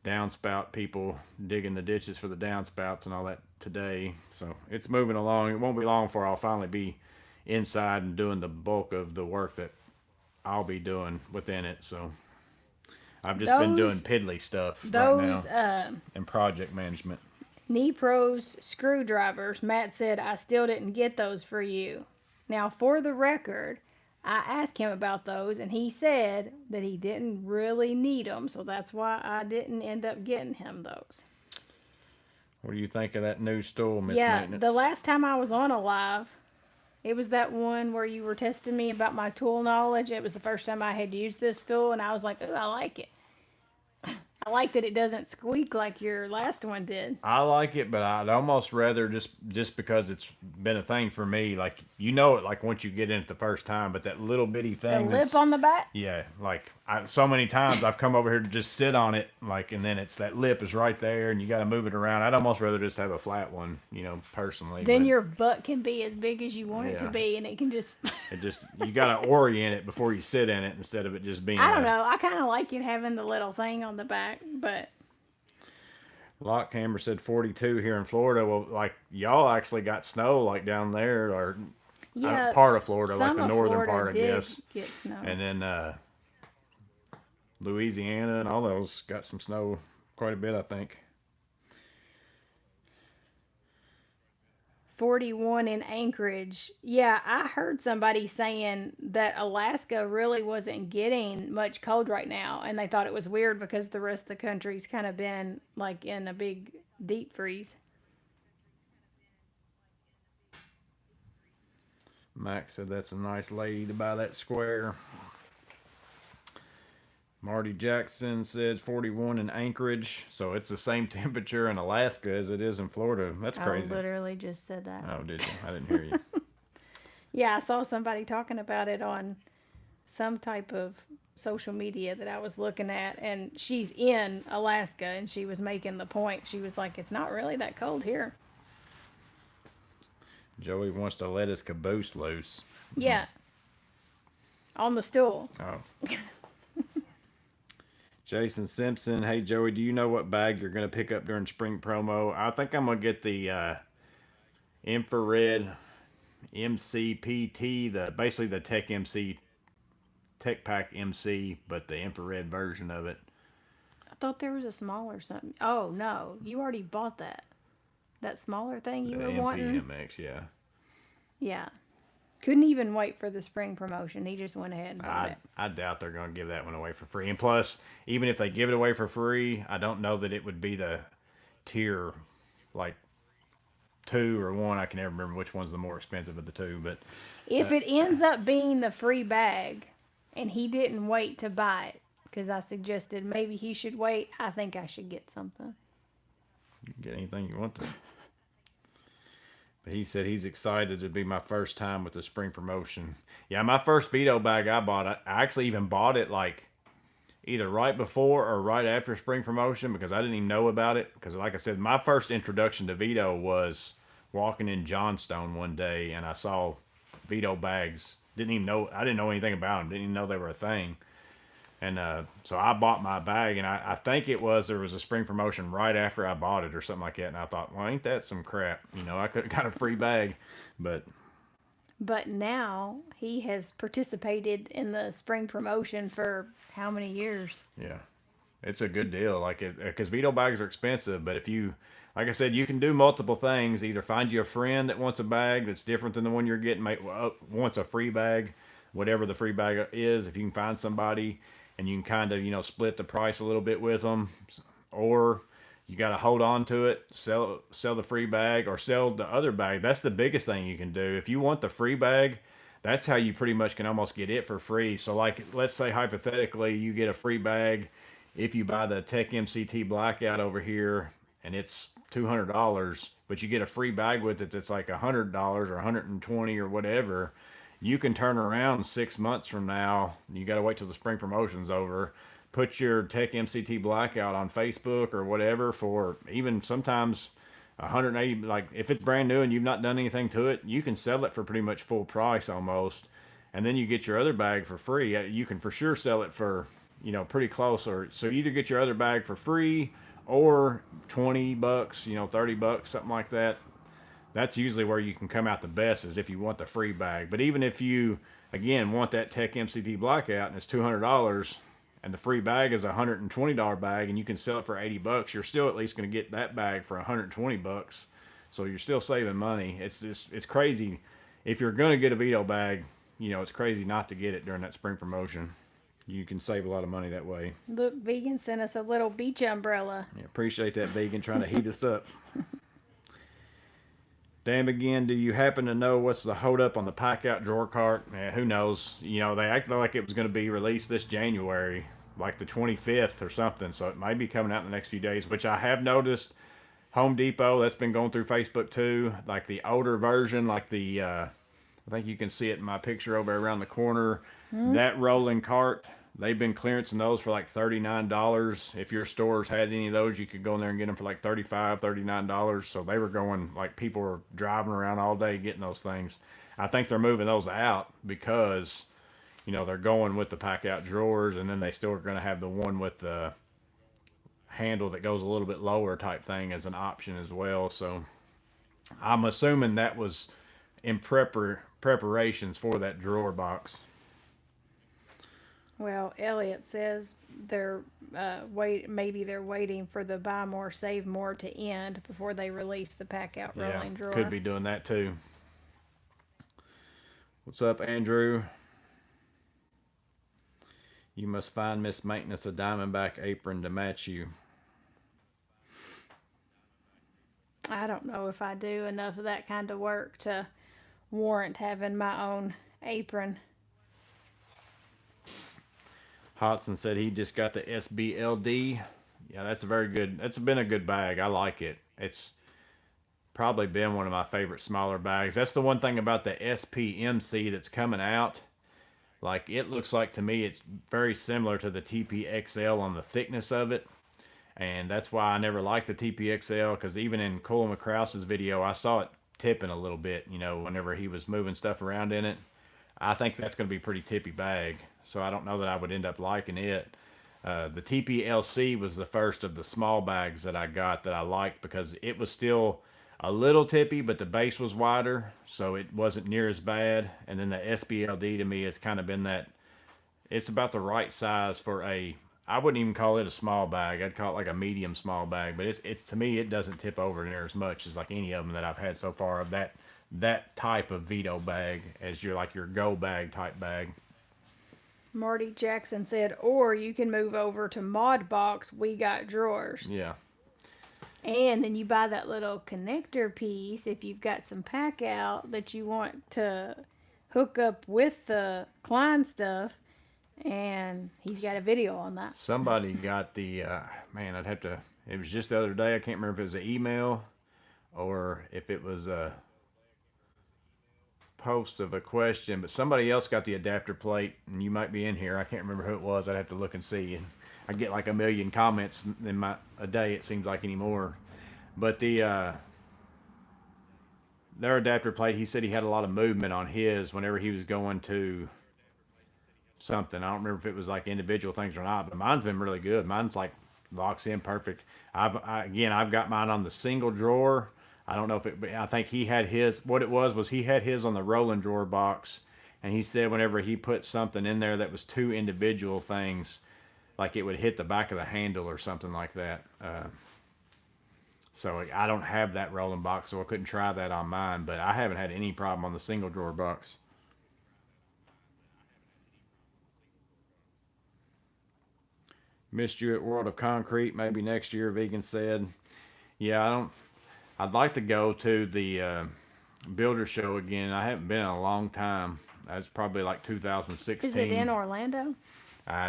downspout people digging the ditches for the downspouts and all that today. So it's moving along. It won't be long before I'll finally be inside and doing the bulk of the work that I'll be doing within it. So I've just been doing piddly stuff right now and project management. Nepro's screwdrivers. Matt said, I still didn't get those for you. Now, for the record, I asked him about those, and he said that he didn't really need them, so that's why I didn't end up getting him those. What do you think of that new stool, Miss Maintenance? The last time I was on a live, it was that one where you were testing me about my tool knowledge. It was the first time I had used this tool, and I was like, oh, I like it. I like that it doesn't squeak like your last one did. I like it, but I'd almost rather just because it's been a thing for me. Like, it like once you get in it the first time, but that little bitty thing. The lip on the back? Yeah, like so many times I've come over here to just sit on it, like, and then it's that lip is right there, and you got to move it around. I'd almost rather just have a flat one, personally. Then your butt can be as big as you want it to be, and it can just. You got to orient it before you sit in it instead of it just being. I don't know. I kind of like it having the little thing on the back, but. Lock Camera said 42 here in Florida. Well, like y'all actually got snow like down there, or part of Florida, like the northern part, I guess. Get snow. And then Louisiana and all those got some snow quite a bit, I think. 41 in Anchorage. Yeah, I heard somebody saying that Alaska really wasn't getting much cold right now, and they thought it was weird because the rest of the country's kind of been like in a big deep freeze. Max said that's a nice lady to buy that square. Marty Jackson said 41 in Anchorage, so it's the same temperature in Alaska as it is in Florida. That's crazy. I literally just said that. Oh, did you? I didn't hear you. Yeah, I saw somebody talking about it on some type of social media that I was looking at, and she's in Alaska, and she was making the point. She was like, it's not really that cold here. Joey wants to let his caboose loose. Yeah. On the stool. Oh. Jason Simpson, hey Joey, do you know what bag you're going to pick up during spring promo? I think I'm going to get the infrared MCPT, basically the Tech Pack MC, but the infrared version of it. I thought there was a smaller something. Oh no, you already bought that. That smaller thing you were wanting. MPMX, yeah. Yeah. Couldn't even wait for the spring promotion. He just went ahead and bought it. I doubt they're going to give that one away for free. And plus, even if they give it away for free, I don't know that it would be the tier, like 2 or 1. I can never remember which one's the more expensive of the two. But if it ends up being the free bag, and he didn't wait to buy it, because I suggested maybe he should wait, I think I should get something. You can get anything you want to. But he said he's excited to be my first time with the spring promotion. Yeah, my first Veto bag I bought, I actually even bought it like either right before or right after spring promotion because I didn't even know about it. Because like I said, my first introduction to Veto was walking in Johnstone one day and I saw Veto bags. I didn't know anything about them. Didn't even know they were a thing. And so I bought my bag, and I think there was a spring promotion right after I bought it or something like that. And I thought, well, ain't that some crap? I could have got a free bag. But now he has participated in the spring promotion for how many years? Yeah, it's a good deal. Because Veto bags are expensive, but if you, like I said, you can do multiple things. Either find you a friend that wants a bag that's different than the one you're getting, wants a free bag, whatever the free bag is. If you can find somebody. And you can kind of, split the price a little bit with them. or you got to hold on to it, sell the free bag, or sell the other bag. That's the biggest thing you can do. If you want the free bag, that's how you pretty much can almost get it for free. So like, let's say hypothetically you get a free bag if you buy the Tech MCT Blackout over here, and it's $200, but you get a free bag with it that's like $100 or 120 or whatever. You can turn around 6 months from now. You got to wait till the spring promotion's over. Put your Tech MCT Blackout on Facebook or whatever for even sometimes 180. Like if it's brand new and you've not done anything to it, you can sell it for pretty much full price almost, and then you get your other bag for free. You can for sure sell it for, you know, pretty close. Or so you either get your other bag for free or $20, you know, $30, something like that. That's usually where you can come out the best, is if you want the free bag. But even if you, again, want that Tech MCT Blackout and it's $200 and the free bag is a $120 bag and you can sell it for $80, you're still at least going to get that bag for $120. So you're still saving money. It's crazy. If you're going to get a Veto bag, you know, it's crazy not to get it during that spring promotion. You can save a lot of money that way. Look, Vegan sent us a little beach umbrella. Yeah, appreciate that, Vegan, trying to heat us up. Damn, again, do you happen to know what's the hold up on the pack out drawer cart? Yeah, who knows? You know, they acted like it was going to be released this January, like the 25th or something. So it might be coming out in the next few days, which I have noticed. Home Depot, that's been going through Facebook too. Like the older version, like the, I think you can see it in my picture over around the corner. That rolling cart, they've been clearancing those for like $39. If your stores had any of those, you could go in there and get them for like $35, $39. So they were going, like, people were driving around all day getting those things. I think they're moving those out because, you know, they're going with the pack out drawers, and then they still are going to have the one with the handle that goes a little bit lower type thing as an option as well. So I'm assuming that was in preparations for that drawer box. Well, Elliot says they're maybe they're waiting for the buy more, save more to end before they release the pack out rolling drawer. Could be doing that too. What's up, Andrew? You must find Miss Maintenance a Diamondback apron to match you. I don't know if I do enough of that kind of work to warrant having my own apron. Hodson said he just got the SBLD. Yeah, that's a very good. That's been a good bag. I like it. It's probably been one of my favorite smaller bags. That's the one thing about the SPMC that's coming out. Like, it looks like to me it's very similar to the TPXL on the thickness of it. And that's why I never liked the TPXL, because even in Colin McCrouse's video, I saw it tipping a little bit, you know, whenever he was moving stuff around in it. I think that's going to be a pretty tippy bag, so I don't know that I would end up liking it. The TPLC was the first of the small bags that I got that I liked, because it was still a little tippy, but the base was wider, so it wasn't near as bad. And then the SBLD to me has kind of been that, it's about the right size for a, I wouldn't even call it a small bag. I'd call it like a medium small bag, but it's to me, it doesn't tip over near as much as like any of them that I've had so far of that type of Veto bag, as your go bag type bag. Marty Jackson said, or you can move over to Mod Box. We got drawers. Yeah. And then you buy that little connector piece if you've got some pack out that you want to hook up with the Klein stuff. And he's got a video on that. Somebody got the, man, I'd have to, it was just the other day. I can't remember if it was an email or if it was a post of a question, but somebody else got the adapter plate, and you might be in here. I can't remember who it was. I'd have to look and see. And I get like 1 million comments in a day, it seems like, anymore. But their adapter plate, he said he had a lot of movement on his whenever he was going to something. I don't remember if it was like individual things or not, but mine's been really good. Mine's like locks in perfect. I've got mine on the single drawer. I don't know if it, I think he had his, what it was he had his on the rolling drawer box, and he said whenever he put something in there that was two individual things, like it would hit the back of the handle or something like that. So I don't have that rolling box, so I couldn't try that on mine, but I haven't had any problem on the single drawer box. Missed you at World of Concrete. Maybe next year, Vegan said. Yeah, I don't. I'd like to go to the Builder Show again. I haven't been in a long time. That's probably like Is it in 2016. Orlando?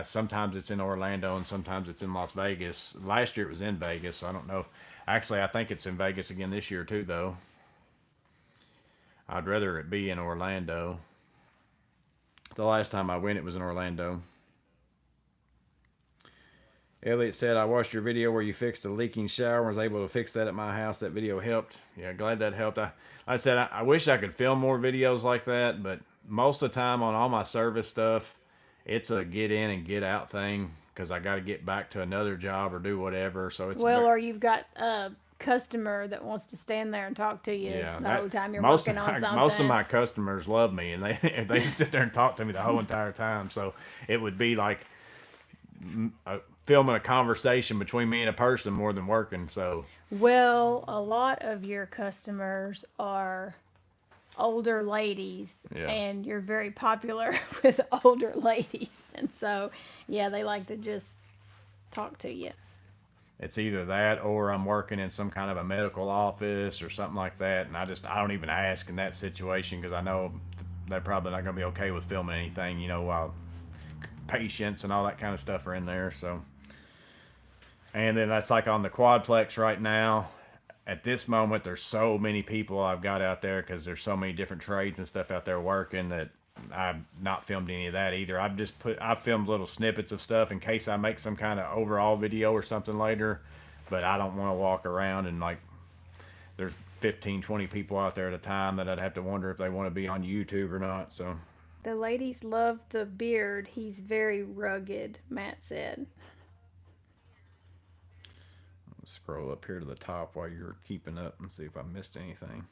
Sometimes it's in Orlando and sometimes it's in Las Vegas. Last year it was in Vegas. So I don't know. Actually, I think it's in Vegas again this year too, though. I'd rather it be in Orlando. The last time I went, it was in Orlando. Elliot said, I watched your video where you fixed a leaking shower and was able to fix that at my house. That video helped. Yeah, glad that helped. I said, I wish I could film more videos like that, but most of the time on all my service stuff, it's a get in and get out thing because I got to get back to another job or do whatever. So it's Well, or you've got a customer that wants to stand there and talk to you yeah, the whole time you're most working of on my, something. most of my customers love me and they sit there and talk to me the whole entire time. So it would be like filming a conversation between me and a person more than working. So Well, a lot of your customers are older ladies, Yeah. and you're very popular with older ladies. And so, yeah, they like to just talk to you. it's either that or I'm working in some kind of a medical office or something like that. And I don't even ask in that situation because I know they're probably not going to be okay with filming anything, while patients and all that kind of stuff are in there. So, and then that's like on the quadplex right now. At this moment, there's so many people I've got out there because there's so many different trades and stuff out there working that I've not filmed any of that either. I've filmed little snippets of stuff in case I make some kind of overall video or something later, but I don't want to walk around and like there's 15, 20 people out there at a time that I'd have to wonder if they want to be on YouTube or not. So The ladies love the beard. He's very rugged, Matt said. let's scroll up here to the top while you're keeping up and see if I missed anything.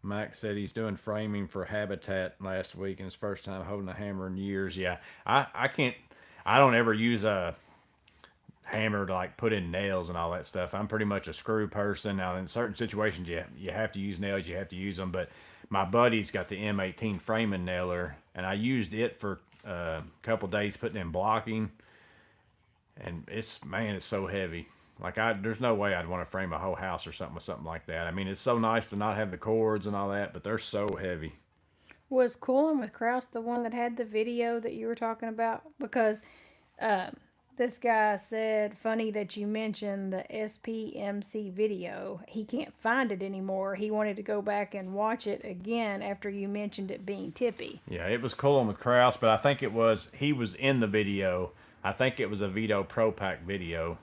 Max said he's doing framing for Habitat last week and his first time holding a hammer in years. Yeah, I can't, I don't ever use a hammer to like put in nails and all that stuff. I'm pretty much a screw person. Now, in certain situations, you have to use nails, you have to use them. But my buddy's got the M18 framing nailer, and I used it for a couple days putting in blocking. And it's so heavy. Like there's no way I'd want to frame a whole house or something with something like that. I mean, it's so nice to not have the cords and all that, but they're so heavy. Was Coolin with Kraus the one that had the video that you were talking about? Because this guy said, funny that you mentioned the SPMC video. He can't find it anymore. He wanted to go back and watch it again after you mentioned it being tippy. Yeah, it was cool with Kraus, but I think he was in the video. I think it was a Vito Pro Pack video.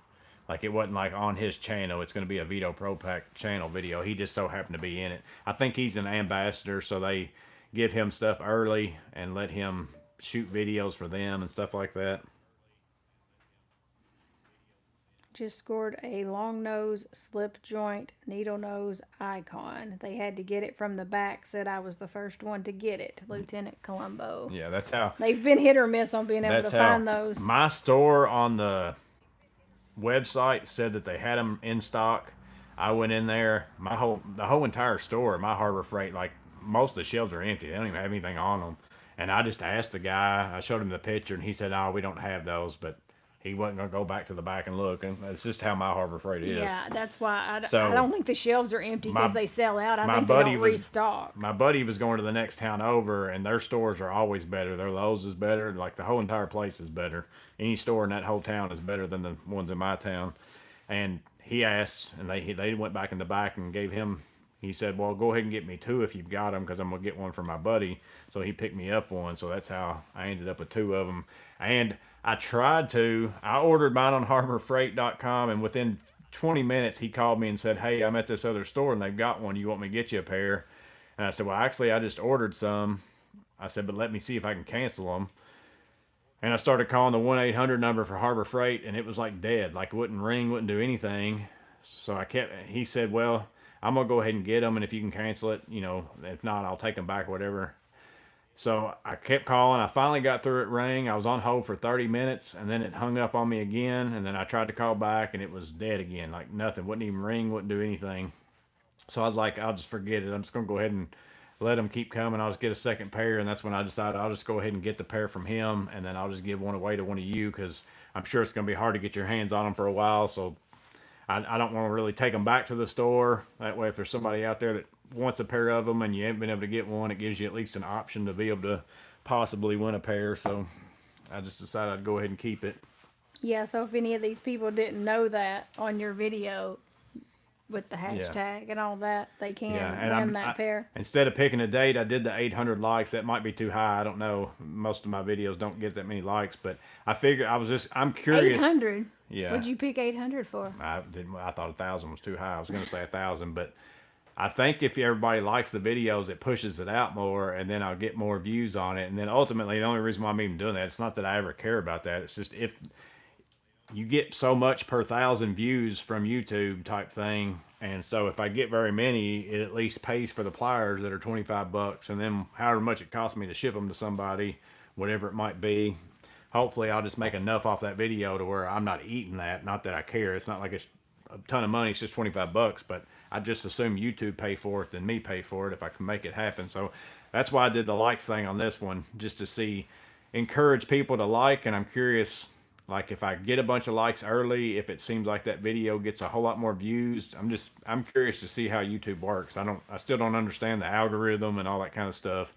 Like it wasn't like on his channel. It's going to be a Vito Pro Pack channel video. He just so happened to be in it. I think he's an ambassador, so they give him stuff early and let him shoot videos for them and stuff like that. Just scored a long nose, slip joint, needle nose icon. They had to get it from the back. Said I was the first one to get it. Lieutenant Colombo. Yeah, that's how. They've been hit or miss on being able to find those. My store on the website said that they had them in stock. I went in there, the whole entire store, my Harbor Freight, like most of the shelves are empty. They don't even have anything on them. And I just asked the guy, I showed him the picture, and he said, "Oh, we don't have those," but he wasn't going to go back to the back and look. And that's just how my Harbor Freight is. Yeah, that's why I So, don't think the shelves are empty because they sell out. I think they buddy don't was- restock. My buddy was going to the next town over, and their stores are always better. Their Lowe's is better. Like the whole entire place is better. Any store in that whole town is better than the ones in my town. And he asked, and they went back in the back and gave him. He said, "Well, go ahead and get me two if you've got them, because I'm gonna get one for my buddy." So he picked me up one. So that's how I ended up with two of them. And I ordered mine on HarborFreight.com, and within 20 minutes he called me and said, "Hey, I'm at this other store and they've got one. You want me to get you a pair?" And I said, "Well, actually, I just ordered some." I said, "But let me see if I can cancel them." And I started calling the 1-800 number for Harbor Freight, and it was like dead. Like it wouldn't ring, wouldn't do anything. So he said, "Well, I'm going to go ahead and get them, and if you can cancel it, if not, I'll take them back or whatever." So I kept calling. I finally got through. It rang. I was on hold for 30 minutes, and then it hung up on me again. And then I tried to call back, and it was dead again. Like nothing. Wouldn't even ring. Wouldn't do anything. So I was like, I'll just forget it. I'm just gonna go ahead and let them keep coming. I'll just get a second pair, and that's when I decided I'll just go ahead and get the pair from him, and then I'll just give one away to one of you because I'm sure it's gonna be hard to get your hands on them for a while. So I don't want to really take them back to the store. That way, if there's somebody out there that wants a pair of them and you haven't been able to get one, it gives you at least an option to be able to possibly win a pair. So I just decided I'd go ahead and keep it. Yeah, so if any of these people didn't know that on your video with the Yeah. hashtag and all that, they Yeah, can and win that pair. instead of picking a date, I did the 800 likes. That might be too high. I don't know. Most of my videos don't get that many likes, but I figured I'm curious. 800? Yeah. What'd you pick 800 for? I didn't. I thought 1,000 was too high. I was going to say 1,000, but I think if everybody likes the videos, it pushes it out more, and then I'll get more views on it. And then ultimately, the only reason why I'm even doing that, it's not that I ever care about that. It's just if you get so much per 1,000 views from YouTube type thing. And so if I get very many, it at least pays for the pliers that are $25, and then however much it costs me to ship them to somebody, whatever it might be. Hopefully, I'll just make enough off that video to where I'm not eating that. Not that I care. It's not like it's a ton of money. It's just $25, but I just assume YouTube pay for it than me pay for it if I can make it happen. So that's why I did the likes thing on this one, just to see, encourage people to like. And I'm curious, like if I get a bunch of likes early, if it seems like that video gets a whole lot more views. I'm curious to see how YouTube works. I still don't understand the algorithm and all that kind of stuff.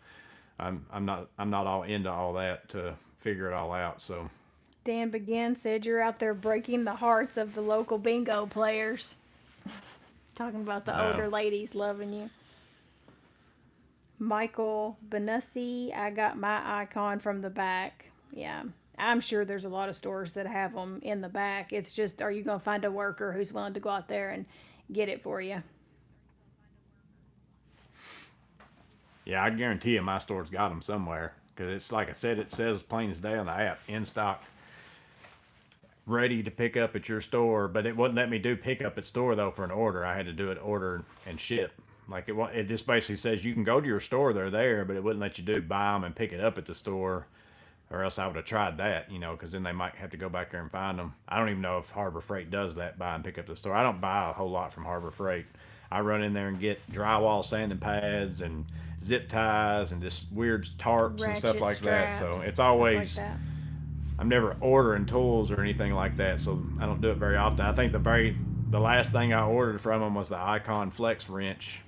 I'm not all into all that to figure it all out. So Dan Begin said you're out there breaking the hearts of the local bingo players. Talking about the older ladies loving you. Michael Benussi, I got my icon from the back. Yeah. I'm sure there's a lot of stores that have them in the back. It's just, are you going to find a worker who's willing to go out there and get it for you? yeah, I guarantee you my store's got them somewhere, because it's like I said, it says plain as day on the app, in stock, ready to pick up at your store. But it wouldn't let me do pick up at store though for an order. I had to do it order and ship. Like it just basically says you can go to your store, they're there, but it wouldn't let you do buy them and pick it up at the store, or else I would have tried that, because then they might have to go back there and find them. I don't even know if Harbor Freight does that, buy and pick up the store. I don't buy a whole lot from Harbor Freight. I run in there and get drywall sanding pads and zip ties and just weird tarps and stuff Ratchet like that. So straps, it's stuff like always, that. I'm never ordering tools or anything like that, so I don't do it very often. I think the last thing I ordered from them was the Icon Flex wrench,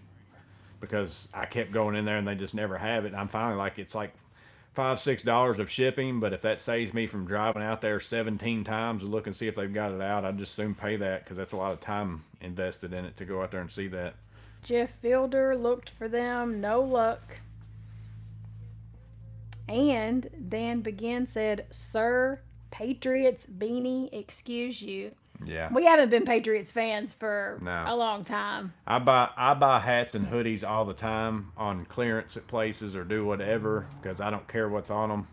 because I kept going in there and they just never have it. And I'm finally like, it's like $5-6 of shipping, but if that saves me from driving out there 17 times to look and see if they've got it out, I'd just soon pay that, because that's a lot of time invested in it to go out there and see that. Jeff Fielder looked for them, no luck. And Dan Begin said, "Sir, Patriots beanie, excuse you." Yeah. We haven't been Patriots fans for No. a long time. I buy hats and hoodies all the time on clearance at places or do whatever, because I don't care what's on them.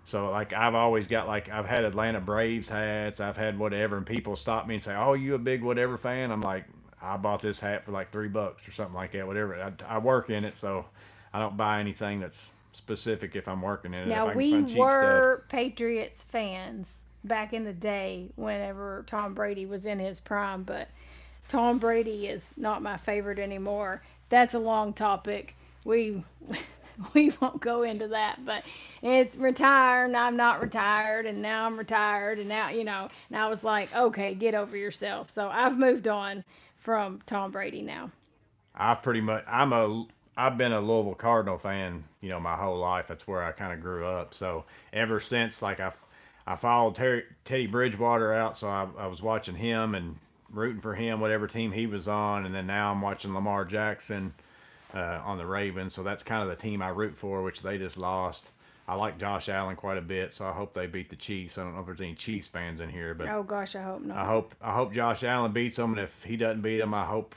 So like I've always got, like, I've had Atlanta Braves hats, I've had whatever, and people stop me and say, "Oh, you a big whatever fan?" I'm like, I bought this hat for like $3 or something like that. Whatever. I work in it, so I don't buy anything that's specific if I'm working in it. Now, if I can we find cheap were Patriots fans back in the day whenever Tom Brady was in his prime, but Tom Brady is not my favorite anymore. That's a long topic. We won't go into that, but it's retired and I'm not retired, and now I'm retired, and now, and I was like, okay, get over yourself. So I've moved on from Tom Brady now. I've been a Louisville Cardinal fan, my whole life. That's where I kind of grew up. So ever since, like, I followed Teddy Bridgewater out, so I was watching him and rooting for him, whatever team he was on, and then now I'm watching Lamar Jackson on the Ravens. So that's kind of the team I root for, which they just lost. I like Josh Allen quite a bit, so I hope they beat the Chiefs. I don't know if there's any Chiefs fans in here, but Oh gosh, I hope not. I hope Josh Allen beats them, and if he doesn't beat them, I hope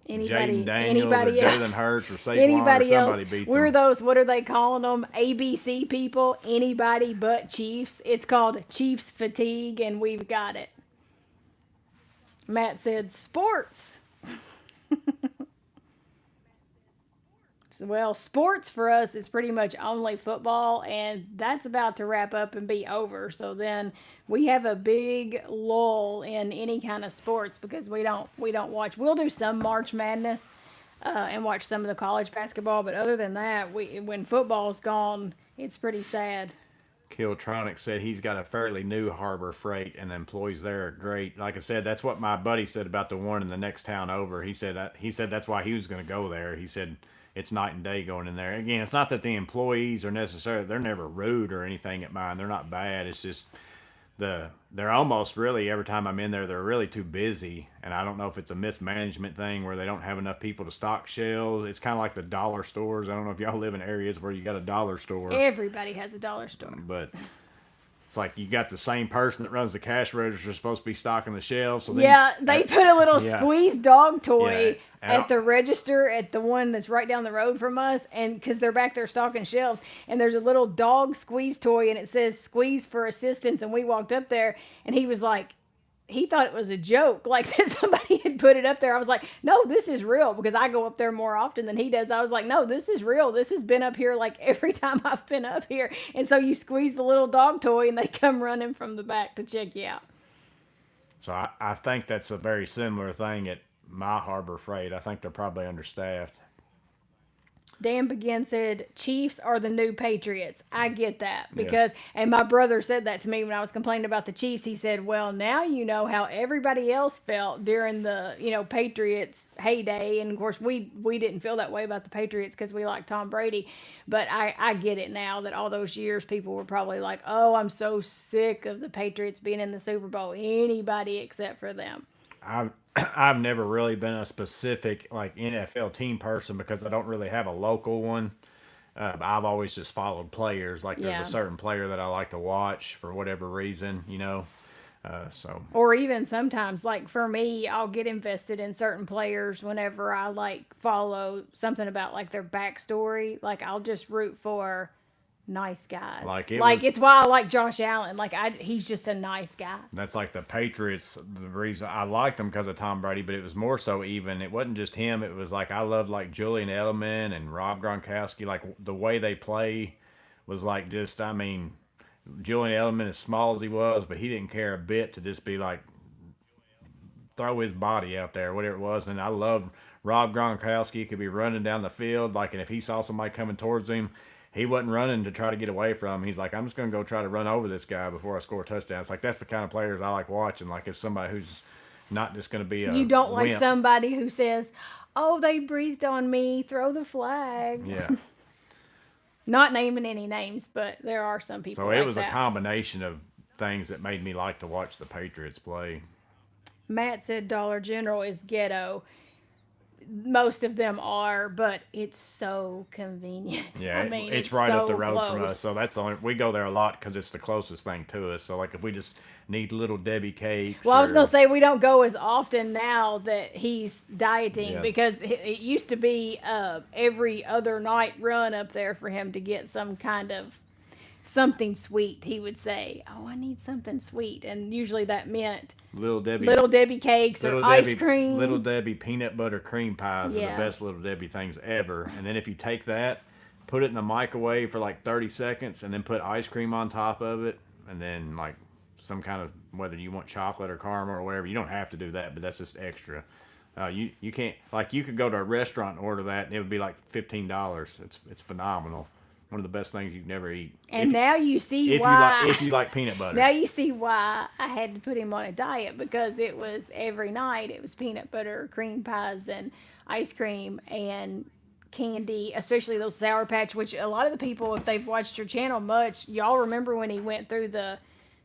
Anybody Jaden Daniels or else. Jalen Hurts or Saquon Anybody or somebody else. beats We're them. those, what are they calling them? ABC people. Anybody but Chiefs. It's called Chiefs fatigue, and we've got it. Matt said sports. Well, sports for us is pretty much only football, and that's about to wrap up and be over. So then we have a big lull in any kind of sports because we don't watch. We'll do some March Madness, and watch some of the college basketball. But other than that, when football's gone, it's pretty sad. Kiltronic said he's got a fairly new Harbor Freight, and the employees there are great. Like I said, that's what my buddy said about the one in the next town over. He said that's why he was going to go there. He said it's night and day going in there. Again, it's not that the employees are necessarily, they're never rude or anything at mine. They're not bad. It's just they're almost really, every time I'm in there, they're really too busy, and I don't know if it's a mismanagement thing where they don't have enough people to stock shelves. It's kind of like the dollar stores. I don't know if y'all live in areas where you got a dollar store, Everybody has a dollar store. but it's like you got the same person that runs the cash register supposed to be stocking the shelves. So then, Yeah, they put a little Yeah. squeeze dog toy Yeah. at the register at the one that's right down the road from us, and because they're back there stocking shelves, and there's a little dog squeeze toy, and it says "squeeze for assistance." And we walked up there, and he was like, he thought it was a joke, like that somebody had put it up there. I was like, no, this is real, because I go up there more often than he does. I was like, no, this is real. This has been up here like every time I've been up here. And so you squeeze the little dog toy, and they come running from the back to check you out. So I think that's a very similar thing at my Harbor Freight. I think they're probably understaffed. Dan Begin said, Chiefs are the new Patriots. I get that because, and my brother said that to me when I was complaining about the Chiefs. He said, well, now you know how everybody else felt during the, Patriots heyday. And of course, we didn't feel that way about the Patriots because we like Tom Brady. But I get it now that all those years people were probably like, oh, I'm so sick of the Patriots being in the Super Bowl. Anybody except for them. I've never really been a specific like NFL team person because I don't really have a local one. I've always just followed players. Like there's Yeah. a certain player that I like to watch for whatever reason, So Or even sometimes, like for me, I'll get invested in certain players whenever I like follow something about like their backstory. Like I'll just root for nice guys. It's why I like Josh Allen. He's just a nice guy. that's like the Patriots. The reason I liked them because of Tom Brady, but it was more so even. It wasn't just him. It was like I loved like Julian Edelman and Rob Gronkowski. Like the way they play was like just. I mean, Julian Edelman, as small as he was, but he didn't care a bit to just be like throw his body out there, whatever it was. And I loved Rob Gronkowski. He could be running down the field, and if he saw somebody coming towards him, he wasn't running to try to get away from him. He's like, I'm just going to go try to run over this guy before I score a touchdown. It's like that's the kind of players I like watching. Like it's somebody who's not just going to be a You don't like wimp. somebody who says, oh, they breathed on me, throw the flag. Yeah. Not naming any names, but there are some people So like it was that. a combination of things that made me like to watch the Patriots play. Matt said Dollar General is ghetto. Most of them are, but it's so convenient. Yeah, I mean, it's right up the so road from close. us, so that's the only we go there a lot because it's the closest thing to us. So like if we just need little Debbie cakes. Well, I was going to say we don't go as often now that he's dieting Yeah. because it used to be every other night run up there for him to get some kind of something sweet. He would say, oh, I need something sweet. And usually that meant Little Debbie cakes or ice cream. Little Debbie peanut butter cream pies are Yeah. the best Little Debbie things ever. And then if you take that, put it in the microwave for like 30 seconds, and then put ice cream on top of it, and then like some kind of, whether you want chocolate or caramel or whatever, you don't have to do that, but that's just extra. You can't, like you could go to a restaurant and order that, and it would be like $15. It's phenomenal. One of the best things you can ever eat. And now you see if why. if you like peanut butter. Now you see why I had to put him on a diet, because it was every night. It was peanut butter, cream pies, and ice cream and candy, especially those Sour Patch, which a lot of the people, if they've watched your channel much, y'all remember when he went through the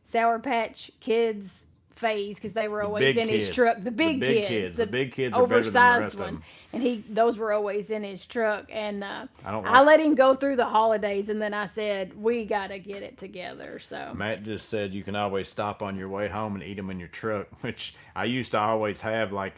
Sour Patch Kids phase, because they were always big in his kids. truck. The big kids. The big kids are better than the oversized rest of ones. them. And those were always in his truck. And don't I like- let him go through the holidays, and then I said, we got to get it together. So Matt just said you can always stop on your way home and eat them in your truck, which I used to always have. Like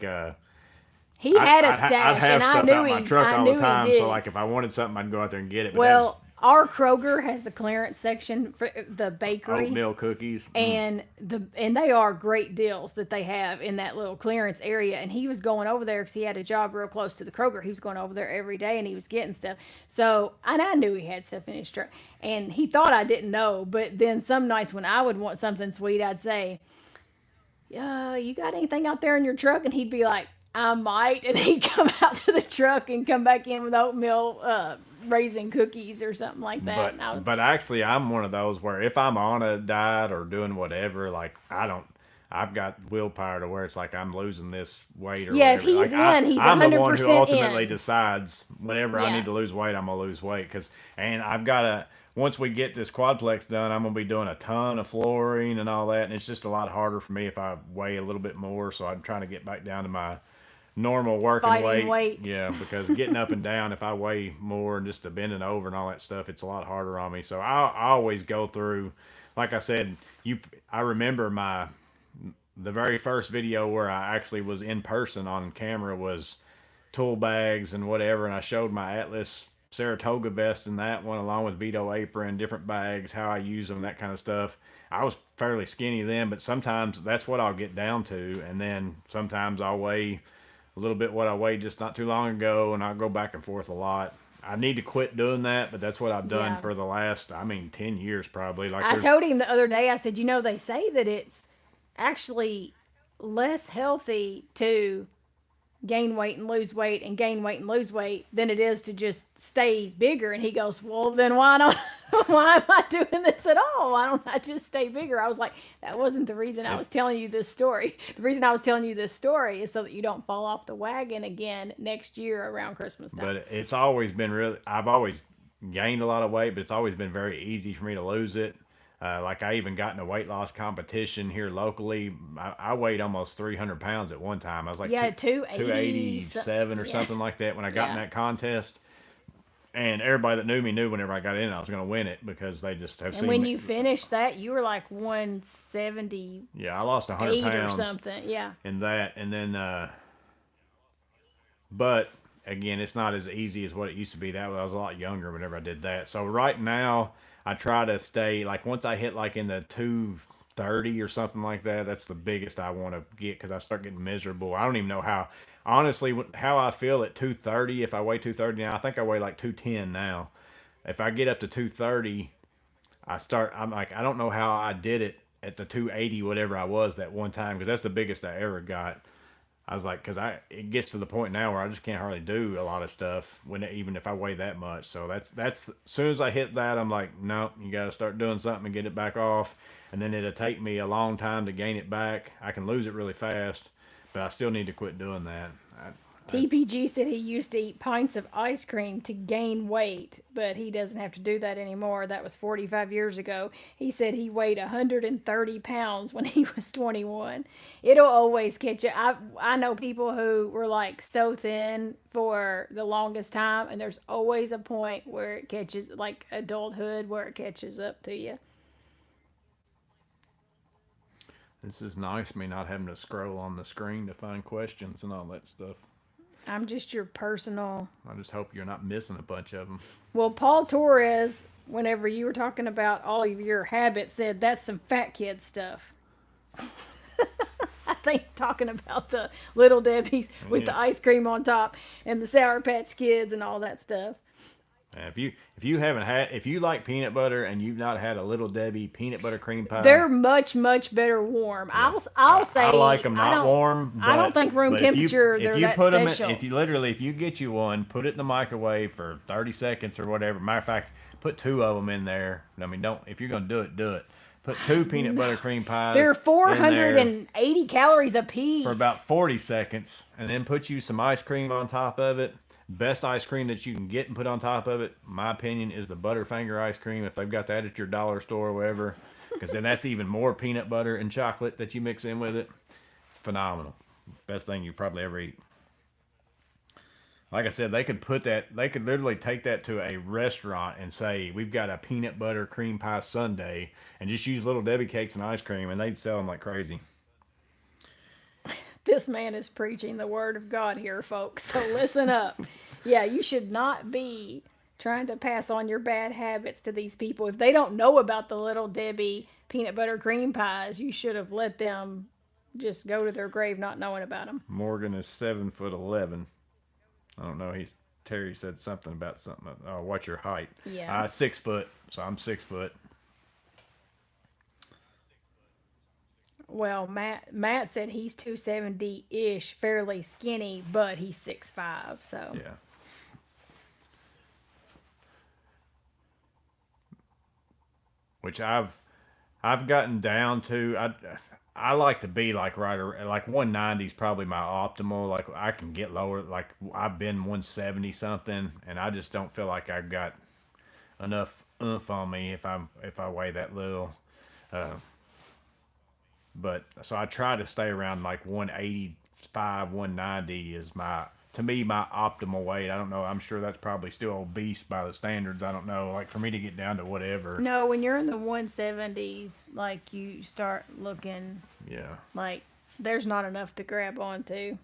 he had a I'd stash, have and I stuff knew out he. my truck I all knew the time. he did. So like if I wanted something, I'd go out there and get it. But Well, our Kroger has the clearance section for the bakery, oatmeal cookies. and they are great deals that they have in that little clearance area. And he was going over there because he had a job real close to the Kroger. He was going over there every day, and he was getting stuff. So, and I knew he had stuff in his truck, and he thought I didn't know. But then some nights when I would want something sweet, I'd say, you got anything out there in your truck? And he'd be like, I might, and he'd come out to the truck and come back in with oatmeal raisin cookies or something like that. And I was, But actually, I'm one of those where if I'm on a diet or doing whatever, like I've got willpower to where it's like I'm losing this weight or yeah, if whatever. he's Like in, he's I'm the one who 100% ultimately in. decides whenever I Yeah. need to lose weight, I'm gonna lose weight. And I've got to once we get this quadplex done, I'm gonna be doing a ton of flooring and all that, and it's just a lot harder for me if I weigh a little bit more. So I'm trying to get back down to my normal working Fighting weight. weight. Yeah, because getting up and down, if I weigh more and just the bending over and all that stuff, it's a lot harder on me. So I always go through, like I said, I remember the very first video where I actually was in person on camera was tool bags and whatever, and I showed my Atlas Saratoga vest in that one along with Vito apron, different bags, how I use them, that kind of stuff. I was fairly skinny then, but sometimes that's what I'll get down to, and then sometimes I'll weigh a little bit what I weighed just not too long ago, and I'll go back and forth a lot. I need to quit doing that, but that's what I've done Yeah. for the last, 10 years probably. Like I there's, told him the other day, I said, they say that it's actually less healthy to gain weight and lose weight and gain weight and lose weight than it is to just stay bigger. And he goes, well, then why don't, why am I doing this at all? Why don't I just stay bigger? I was like, that wasn't the reason I was telling you this story. The reason I was telling you this story is so that you don't fall off the wagon again next year around Christmas time. but it's always been really, I've always gained a lot of weight, but it's always been very easy for me to lose it. Like I even got in a weight loss competition here locally. I weighed almost 300 pounds at one time. I was like Yeah, 280 287 or yeah. something like that when I got in Yeah. that contest. And everybody that knew me knew whenever I got in, I was going to win it because they just have And seen when me. you finished that, you were like 178 Yeah, I lost 100 or pounds something. Yeah. in that, and then, but again, it's not as easy as what it used to be. That was, I was a lot younger whenever I did that. So right now, I try to stay like once I hit like in the 230 or something like that. That's the biggest I want to get because I start getting miserable. I don't even know how. Honestly, how I feel at 230. If I weigh 230 now, I think I weigh like 210 now. If I get up to 230, I'm like, I don't know how I did it at the 280, whatever I was that one time, because that's the biggest I ever got. I was like, it gets to the point now where I just can't hardly do a lot of stuff even if I weigh that much. So that's as soon as I hit that, I'm like, no, you got to start doing something and get it back off. And then it'll take me a long time to gain it back. I can lose it really fast, but I still need to quit doing that. TPG said he used to eat pints of ice cream to gain weight, but he doesn't have to do that anymore. That was 45 years ago. He said he weighed 130 pounds when he was 21. It'll always catch you. I know people who were like so thin for the longest time, and there's always a point where it catches, like adulthood, where it catches up to you. This is nice, me not having to scroll on the screen to find questions and all that stuff. I'm just your personal. I just hope you're not missing a bunch of them. Well, Paul Torres, whenever you were talking about all of your habits, said that's some fat kid stuff. I think talking about the Little Debbie's with the Yeah. ice cream on top and the Sour Patch Kids and all that stuff. And if you like peanut butter and you've not had a Little Debbie peanut butter cream pie, They're much better warm. yeah. I'll say I like them I not don't- warm. I don't think room but temperature If they're you that put special. them, if you get you one, put it in the microwave for 30 seconds or whatever. Matter of fact, put two of them in there. I mean, don't if you're gonna do it, do it. Put two peanut butter cream pies. They're in there 480 calories a piece. for about 40 seconds, and then put you some ice cream on top of it. Best ice cream that you can get and put on top of it, my opinion, is the Butterfinger ice cream. If they've got that at your dollar store or whatever, because then that's even more peanut butter and chocolate that you mix in with it. It's phenomenal. Best thing you probably ever eat. Like I said, they could literally take that to a restaurant and say, we've got a peanut butter cream pie sundae, and just use Little Debbie cakes and ice cream, and they'd sell them like crazy. This man is preaching the word of God here, folks. So listen up. Yeah, you should not be trying to pass on your bad habits to these people. If they don't know about the Little Debbie peanut butter cream pies, you should have let them just go to their grave not knowing about them. Morgan is 7'11". I don't know. Terry said something about something. Oh, what's your height? Yeah. 6 foot. So I'm 6 foot. Well, Matt said he's 270-ish, fairly skinny, but he's 6'5", so. Yeah. Which I've gotten down to. I like to be like right around, like 190 is probably my optimal. Like I can get lower. Like I've been 170 something, and I just don't feel like I've got enough oomph on me if I weigh that little. Uh, but so I try to stay around like 185, 190 is my, to me, my optimal weight. I don't know. I'm sure that's probably still obese by the standards. I don't know. Like for me to get down to whatever. No, when you're in the 170s, like you start looking Yeah. like there's not enough to grab onto.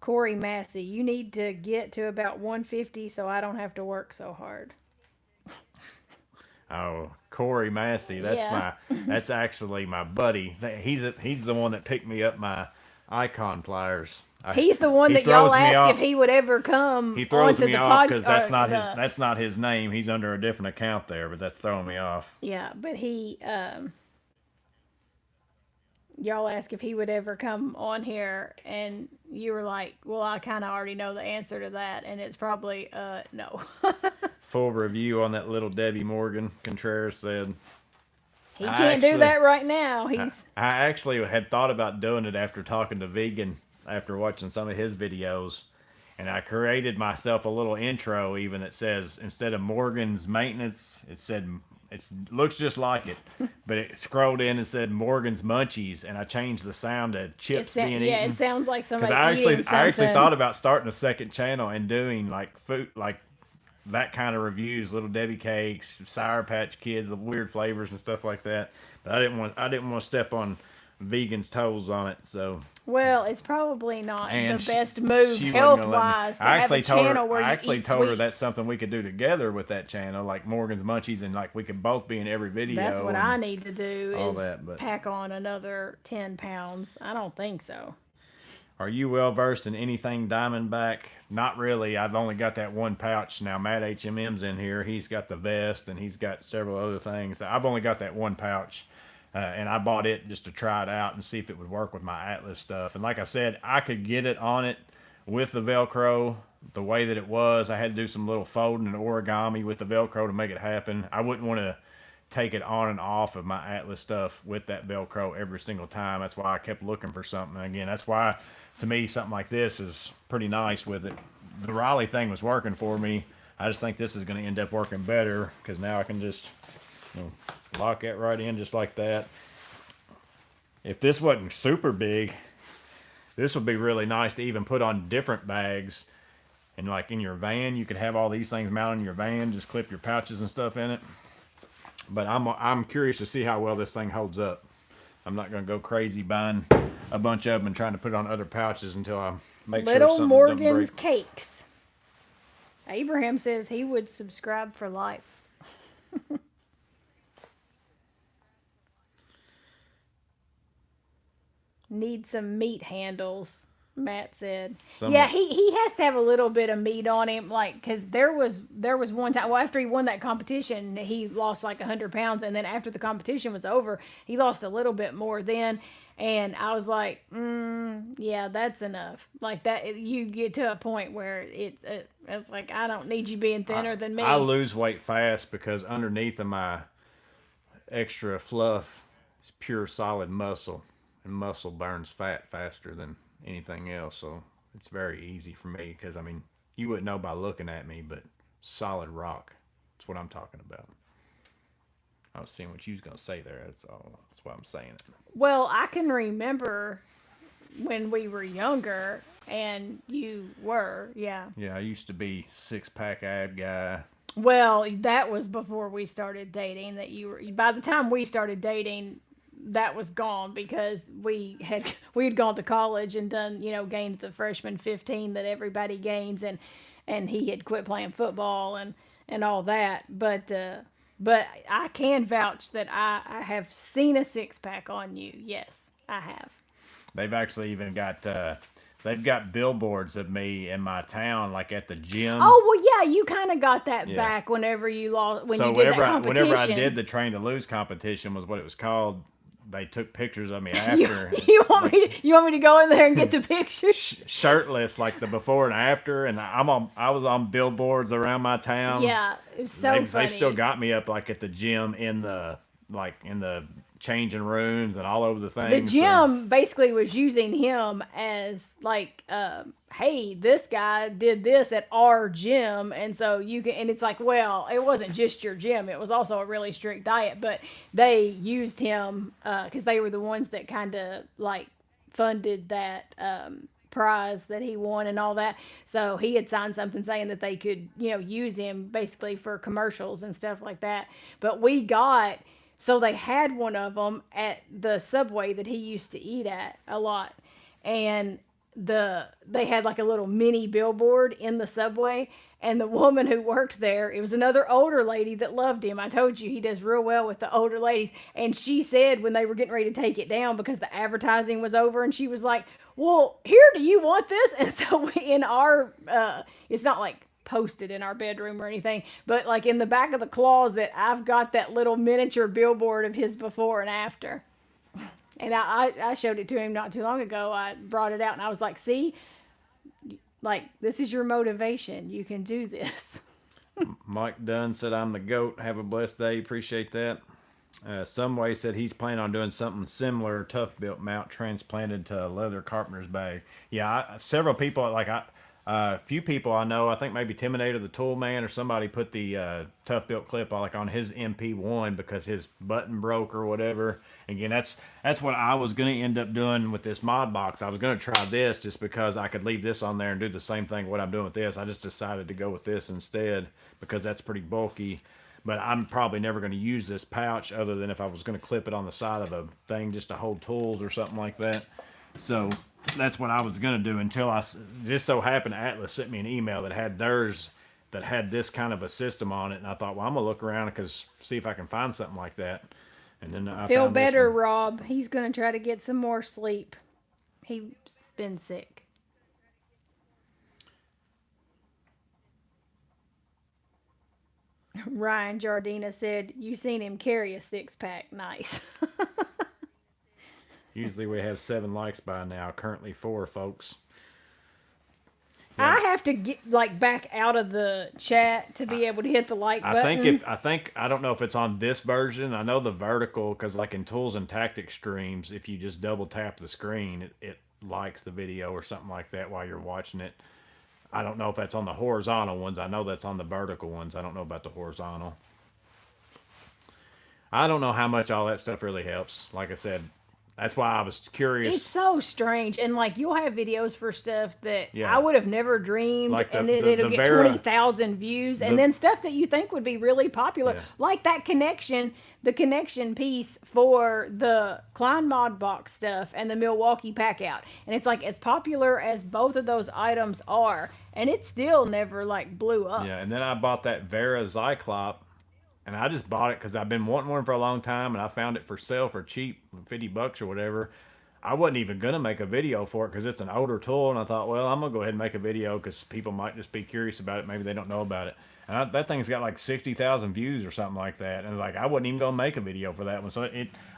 Corey Massey, you need to get to about 150 so I don't have to work so hard. Oh, Corey Massey. Yeah. That's actually my buddy. He's the one that picked me up my icon pliers. He's the one He that y'all throws me asked off. if he would ever come He throws onto me the off podcast. because that's not his name. He's under a different account there, but that's throwing me off. Yeah, but he y'all asked if he would ever come on here, and you were like, well, I kind of already know the answer to that, and it's probably no. Full review on that little Debbie Morgan. Contreras said. He can't do that right now. I actually had thought about doing it after talking to Vegan, after watching some of his videos, and I created myself a little intro even that says, instead of Morgan's maintenance, it looks just like it, but it scrolled in and said Morgan's Munchies, and I changed the sound to chips being eaten. Yeah, it sounds like somebody Because I actually something. thought about starting a second channel and doing like food, like that kind of reviews, little Debbie cakes, Sour Patch Kids, the weird flavors and stuff like that. But I didn't want to step on Vegan's toes on it. So Well, it's probably not and the best move she wasn't health gonna let me- wise to I have actually a told her. channel where I you actually eat told her sweets. that's something we could do together with that channel, like Morgan's Munchies, and like we could both be in every video. That's what and I need to do all is that, but- pack on another 10 pounds. I don't think so. Are you well versed in anything Diamondback? Not really. I've only got that one pouch now. Matt HMM's in here. He's got the vest and he's got several other things. I've only got that one pouch, and I bought it just to try it out and see if it would work with my Atlas stuff. And like I said, I could get it on it with the Velcro the way that it was. I had to do some little folding and origami with the Velcro to make it happen. I wouldn't want to take it on and off of my Atlas stuff with that Velcro every single time. That's why I kept looking for something. And again, that's why, to me, something like this is pretty nice with it. The Raleigh thing was working for me. I just think this is going to end up working better because now I can just lock that right in just like that. If this wasn't super big, this would be really nice to even put on different bags. And like in your van, you could have all these things mounted in your van, just clip your pouches and stuff in it. But I'm curious to see how well this thing holds up. I'm not going to go crazy buying a bunch of them and trying to put it on other pouches until I make sure Little something Morgan's doesn't break. Cakes. Abraham says he would subscribe for life. Need some meat handles, Matt said. Yeah, he has to have a little bit of meat on him, like, because there was one time, well, after he won that competition, he lost like 100 pounds, and then after the competition was over, he lost a little bit more then, and I was like, yeah, that's enough. Like that, you get to a point where it's like, I don't need you being thinner than me. I lose weight fast because underneath of my extra fluff is pure solid muscle, and muscle burns fat faster than anything else, so it's very easy for me because, I mean, you wouldn't know by looking at me, but solid rock. That's what I'm talking about. I was seeing what you was going to say there. That's all. That's why I'm saying it. Well, I can remember when we were younger, and you were, yeah. Yeah, I used to be six-pack ab guy. Well, that was before we started dating. By the time we started dating, that was gone because we had gone to college and done, gained the freshman 15 that everybody gains, and he had quit playing football and all that. But I can vouch that I have seen a six-pack on you. Yes, I have. They've actually even got they've got billboards of me in my town, like at the gym. Oh, well, yeah, you kind of got that back whenever you lost, you did that competition. Whenever I did the Train to Lose competition was what it was called. they took pictures of me after. You want me to go in there and get the pictures? Shirtless, like the before and after, and I was on billboards around my town. Yeah, it's so funny. They still got me up like at the gym in the changing rooms and all over the thing. The gym basically was using him as like, hey, this guy did this at our gym, and so you can. And it's like, well, it wasn't just your gym; it was also a really strict diet. But they used him because they were the ones that kind of like funded that prize that he won and all that. So he had signed something saying that they could, use him basically for commercials and stuff like that. But so they had one of them at the Subway that he used to eat at a lot. And they had like a little mini billboard in the Subway, and the woman who worked there, it was another older lady that loved him. I told you he does real well with the older ladies. And she said when they were getting ready to take it down because the advertising was over, and she was like, well, here, do you want this? And so in our, it's not like posted in our bedroom or anything, but like in the back of the closet, I've got that little miniature billboard of his before and after. And I showed it to him not too long ago. I brought it out and I was like, see, like, this is your motivation. You can do this. Mike Dunn said, I'm the GOAT. Have a blessed day. Appreciate that. Someway said he's planning on doing something similar, tough built mount transplanted to a leather carpenter's bag. Yeah, several people, a few people I know, I think maybe Timinator the Tool Man or somebody put the tough built clip on his MP1 because his button broke or whatever. Again, that's what I was going to end up doing with this mod box. I was going to try this just because I could leave this on there and do the same thing what I'm doing with this. I just decided to go with this instead because that's pretty bulky. But I'm probably never going to use this pouch other than if I was going to clip it on the side of a thing just to hold tools or something like that. So that's what I was going to do until I just so happened Atlas sent me an email that had theirs that had this kind of a system on it. And I thought, well, I'm going to look around because see if I can find something like that. And then I feel found better, Rob. He's going to try to get some more sleep. He's been sick. Ryan Jardina said, you seen him carry a 6-pack. Nice. Usually we have 7 likes by now. Currently 4, folks. Yeah. I have to get back out of the chat to be able to hit the like button. I don't know if it's on this version. I know the vertical, because like in Tools and Tactics streams, if you just double tap the screen, it likes the video or something like that while you're watching it. I don't know if that's on the horizontal ones. I know that's on the vertical ones. I don't know about the horizontal. I don't know how much all that stuff really helps. Like I said, that's why I was curious. It's so strange. And you'll have videos for stuff that I would have never dreamed. And then it'll get 20,000 views. And then stuff that you think would be really popular. Yeah. Like that the connection piece for the Klein Mod Box stuff and the Milwaukee Pack Out. And it's as popular as both of those items are. And it still never blew up. Yeah, and then I bought that Vera Zyklop. And I just bought it because I've been wanting one for a long time, and I found it for sale for cheap, $50 or whatever. I wasn't even going to make a video for it because it's an older tool, and I thought, well, I'm going to go ahead and make a video because people might just be curious about it. Maybe they don't know about it. And that thing's got 60,000 views or something like that. And I wasn't even going to make a video for that one. So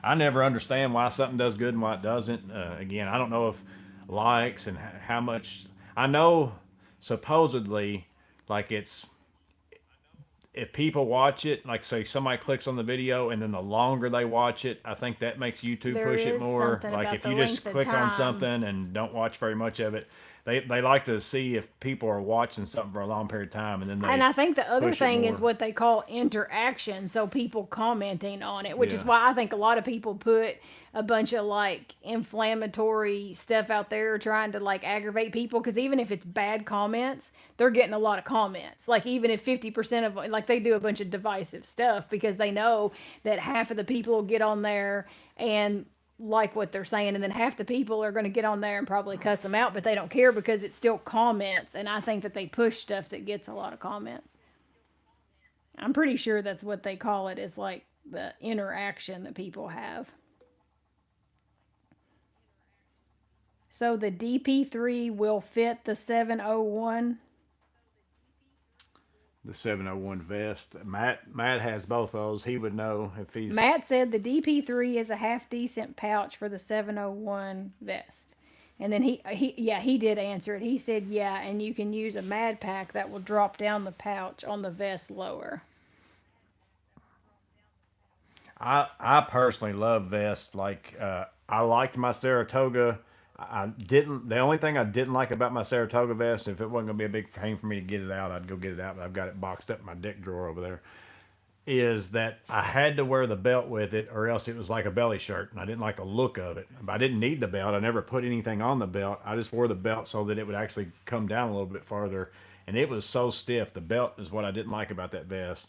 I never understand why something does good and why it doesn't. Again, I don't know if likes and how much. I know supposedly it's... If people watch it, say somebody clicks on the video and then the longer they watch it, I think that makes YouTube push it more. If you just click on something and don't watch very much of it, they like to see if people are watching something for a long period of time, and then and I think the other thing is what they call interaction, so people commenting on it, which is why I think a lot of people put a bunch of inflammatory stuff out there trying to aggravate people, because even if it's bad comments, they're getting a lot of comments. Even if 50% of they do a bunch of divisive stuff because they know that half of the people will get on there and what they're saying, and then half the people are going to get on there and probably cuss them out, but they don't care because it's still comments. And I think that they push stuff that gets a lot of comments. I'm pretty sure that's what they call it, is the interaction that people have. So the DP3 will fit the 701. The 701 vest. Matt has both those. He would know if he's. Matt said the DP3 is a half decent pouch for the 701 vest. And then he did answer it. He said, yeah, and you can use a Mad Pack that will drop down the pouch on the vest lower. I personally love vests. I liked my Saratoga. I didn't. The only thing I didn't like about my Saratoga vest, if it wasn't gonna be a big pain for me to get it out, I'd go get it out. But I've got it boxed up in my deck drawer over there. Is that I had to wear the belt with it, or else it was like a belly shirt, and I didn't like the look of it. But I didn't need the belt. I never put anything on the belt. I just wore the belt so that it would actually come down a little bit farther, and it was so stiff. The belt is what I didn't like about that vest.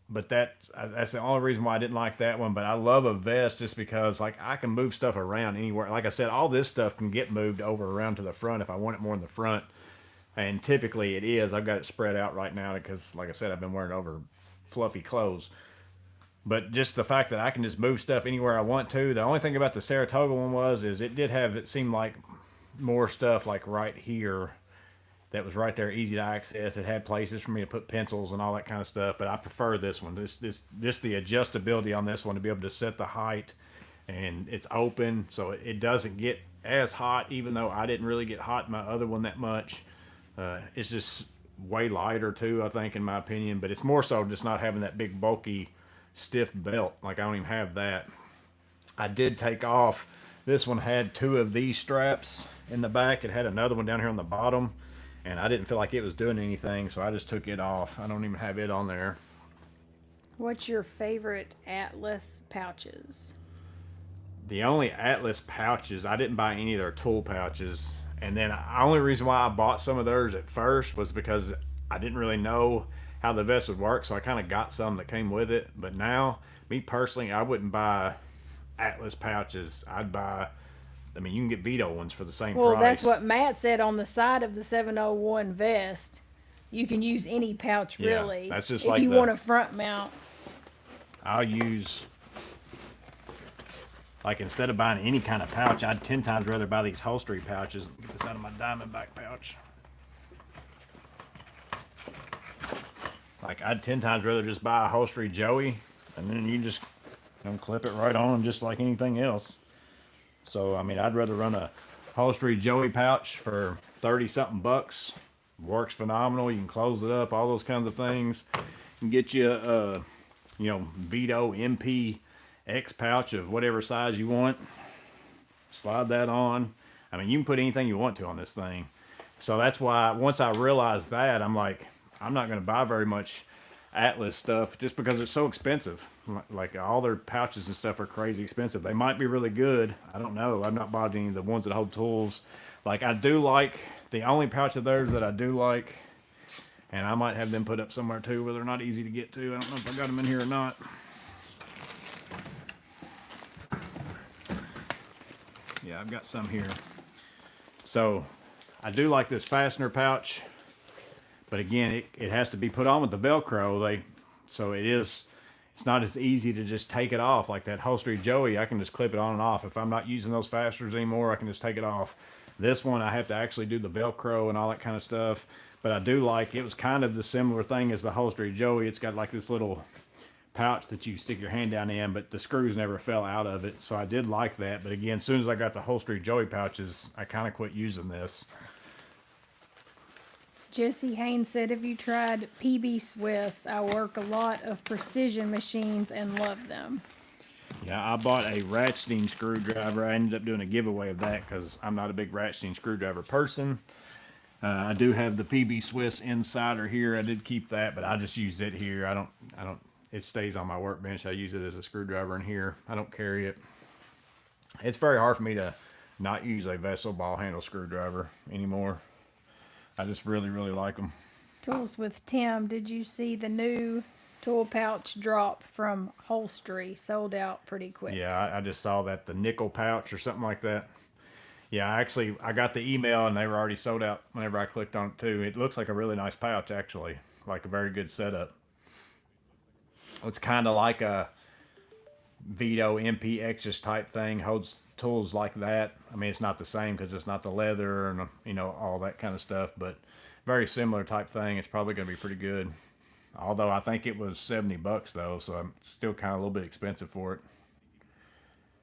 But that's the only reason why I didn't like that one. But I love a vest just because like I can move stuff around anywhere. Like I said, all this stuff can get moved over around to the front if I want it more in the front. And typically it is. I've got it spread out right now because, like I said, I've been wearing it over fluffy clothes. But just the fact that I can just move stuff anywhere I want to. The only thing about the Saratoga one is it did have, it seemed like more stuff like right here that was right there, easy to access. It had places for me to put pencils and all that kind of stuff. But I prefer this one. This the adjustability on this one to be able to set the height, and it's open, so it doesn't get as hot. Even though I didn't really get hot in my other one that much, it's just way lighter too, I think, in my opinion. But it's more so just not having that big bulky stiff belt. Like I don't even have that. I did take off. This one had two of these straps in the back. It had another one down here on the bottom. And I didn't feel like it was doing anything, so I just took it off. I don't even have it on there. What's your favorite Atlas pouches? The only Atlas pouches, I didn't buy any of their tool pouches. And then the only reason why I bought some of theirs at first was because I didn't really know how the vest would work, so I kind of got some that came with it. But now, me personally, I wouldn't buy Atlas pouches. You can get Vito ones for the same price. Well, that's what Matt said on the side of the 701 vest. You can use any pouch, really. That's just if like you want a front mount. I'll use, like, instead of buying any kind of pouch, I'd 10 times rather buy these holstery pouches. Get this out of my Diamondback pouch. Like, I'd 10 times rather just buy a holstery Joey, and then you just clip it right on just like anything else. So, I'd rather run a holstery Joey pouch for 30 something bucks. Works phenomenal. You can close it up, all those kinds of things. You can get you a, Vito MP X pouch of whatever size you want. Slide that on. You can put anything you want to on this thing. So that's why once I realized that, I'm like, I'm not going to buy very much Atlas stuff just because it's so expensive. Like all their pouches and stuff are crazy expensive. They might be really good. I don't know. I've not bought any of the ones that hold tools. Like I do like the only pouch of theirs that I do like, and I might have them put up somewhere too where they're not easy to get to. I don't know if I got them in here or not. Yeah, I've got some here. So I do like this fastener pouch, but again, it has to be put on with the Velcro. It's not as easy to just take it off like that holstery Joey. I can just clip it on and off. If I'm not using those fasteners anymore, I can just take it off. This one, I have to actually do the Velcro and all that kind of stuff. But I do like, it was kind of the similar thing as the holstery Joey. It's got like this little pouch that you stick your hand down in, but the screws never fell out of it. So I did like that. But again, as soon as I got the holstery Joey pouches, I kind of quit using this. Jesse Haynes said, have you tried PB Swiss? I work a lot of precision machines and love them. Yeah, I bought a ratcheting screwdriver. I ended up doing a giveaway of that because I'm not a big ratcheting screwdriver person. I do have the PB Swiss Insider here. I did keep that, but I just use it here. It stays on my workbench. I use it as a screwdriver in here. I don't carry it. It's very hard for me to not use a vessel ball handle screwdriver anymore. I just really, really like them. Tools with Tim, did you see the new tool pouch drop from Holstery? Sold out pretty quick. Yeah, I just saw that, the nickel pouch or something like that. Yeah, I got the email and they were already sold out whenever I clicked on it too. It looks like a really nice pouch actually, like a very good setup. It's kind of like a Vito MPX's type thing, holds tools like that. It's not the same because it's not the leather and all that kind of stuff, but very similar type thing. It's probably going to be pretty good. Although I think it was $70 though, so I'm still kind of a little bit expensive for it.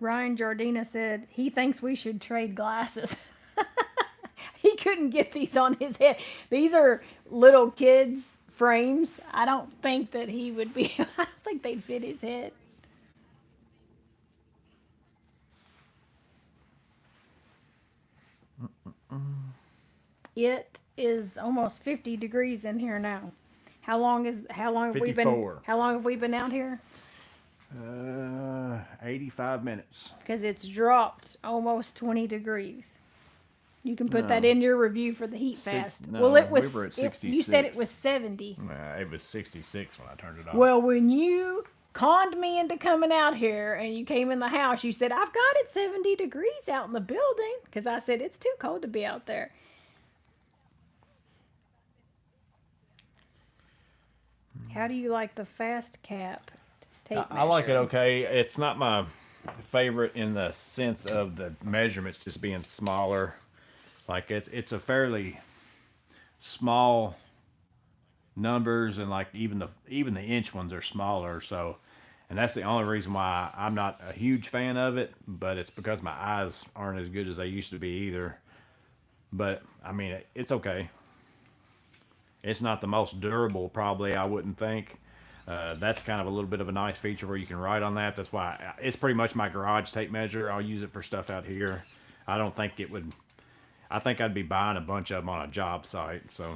Ryan Jardina said he thinks we should trade glasses. He couldn't get these on his head. These are little kids' frames. I don't think that he would be, I don't think they'd fit his head. It is almost 50 degrees in here now. How long have we been 54. how long have we been out here? 85 minutes. Because it's dropped almost 20 degrees. You can put No. that in your review for the heat fast. No, Well, it was. we were at You said it 66. was 70. It was 66 when I turned it off. Well, when you conned me into coming out here and you came in the house, you said, I've got it 70 degrees out in the building. Because I said, it's too cold to be out there. How do you like the fast cap tape I like it measure? okay. It's not my favorite in the sense of the measurements just being smaller. Like it's a fairly small numbers, and like even the inch ones are smaller. So, and that's the only reason why I'm not a huge fan of it. But it's because my eyes aren't as good as they used to be either. But I mean, it's okay. It's not the most durable, probably, I wouldn't think. That's kind of a little bit of a nice feature where you can write on that. That's why it's pretty much my garage tape measure. I'll use it for stuff out here. I don't think it would. I think I'd be buying a bunch of them on a job site, so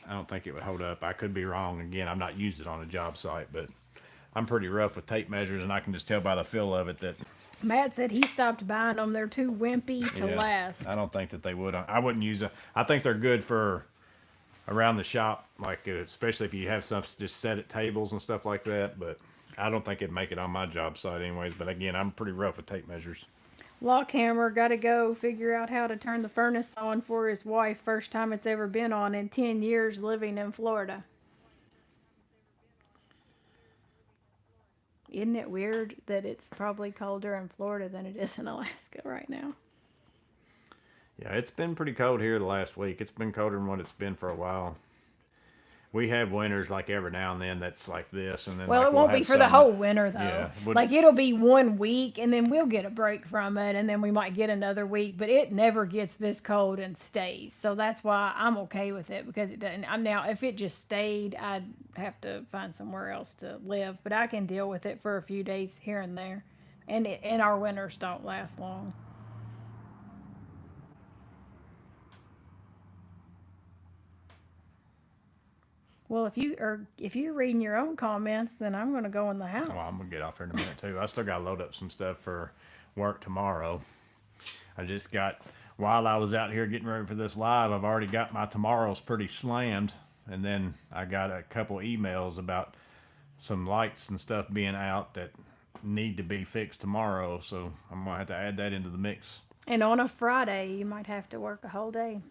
I don't think it would hold up. I could be wrong. Again, I've not used it on a job site, but I'm pretty rough with tape measures, and I can just tell by the feel of it that Matt said he stopped buying them. They're too wimpy to yeah, last. I don't think that they would. I wouldn't use it. I think they're good for around the shop, like especially if you have stuff just set at tables and stuff like that. But I don't think it'd make it on my job site anyways. But again, I'm pretty rough with tape measures. Lockhammer got to go figure out how to turn the furnace on for his wife. First time it's ever been on in 10 years living in Florida. Isn't it weird that it's probably colder in Florida than it is in Alaska right now? Yeah, it's been pretty cold here the last week. It's been colder than what it's been for a while. We have winters like every now and then that's like this, and then Well, like it won't we'll be have for the some whole winter though. Yeah, Like it'll be 1 week and then we'll get a break from it and then we might get another week, but it never gets this cold and stays. So that's why I'm okay with it because it doesn't. I'm now if it just stayed, I'd have to find somewhere else to live, but I can deal with it for a few days here and there. And our winters don't last long. Well, if you're reading your own comments, then I'm going to go in the house. Well, I'm gonna get off here in a minute too. I still gotta load up some stuff for work tomorrow. I just got while I was out here getting ready for this live, I've already got my tomorrows pretty slammed, and then I got a couple emails about some lights and stuff being out that need to be fixed tomorrow. So I'm gonna have to add that into the mix. And on a Friday, you might have to work a whole day.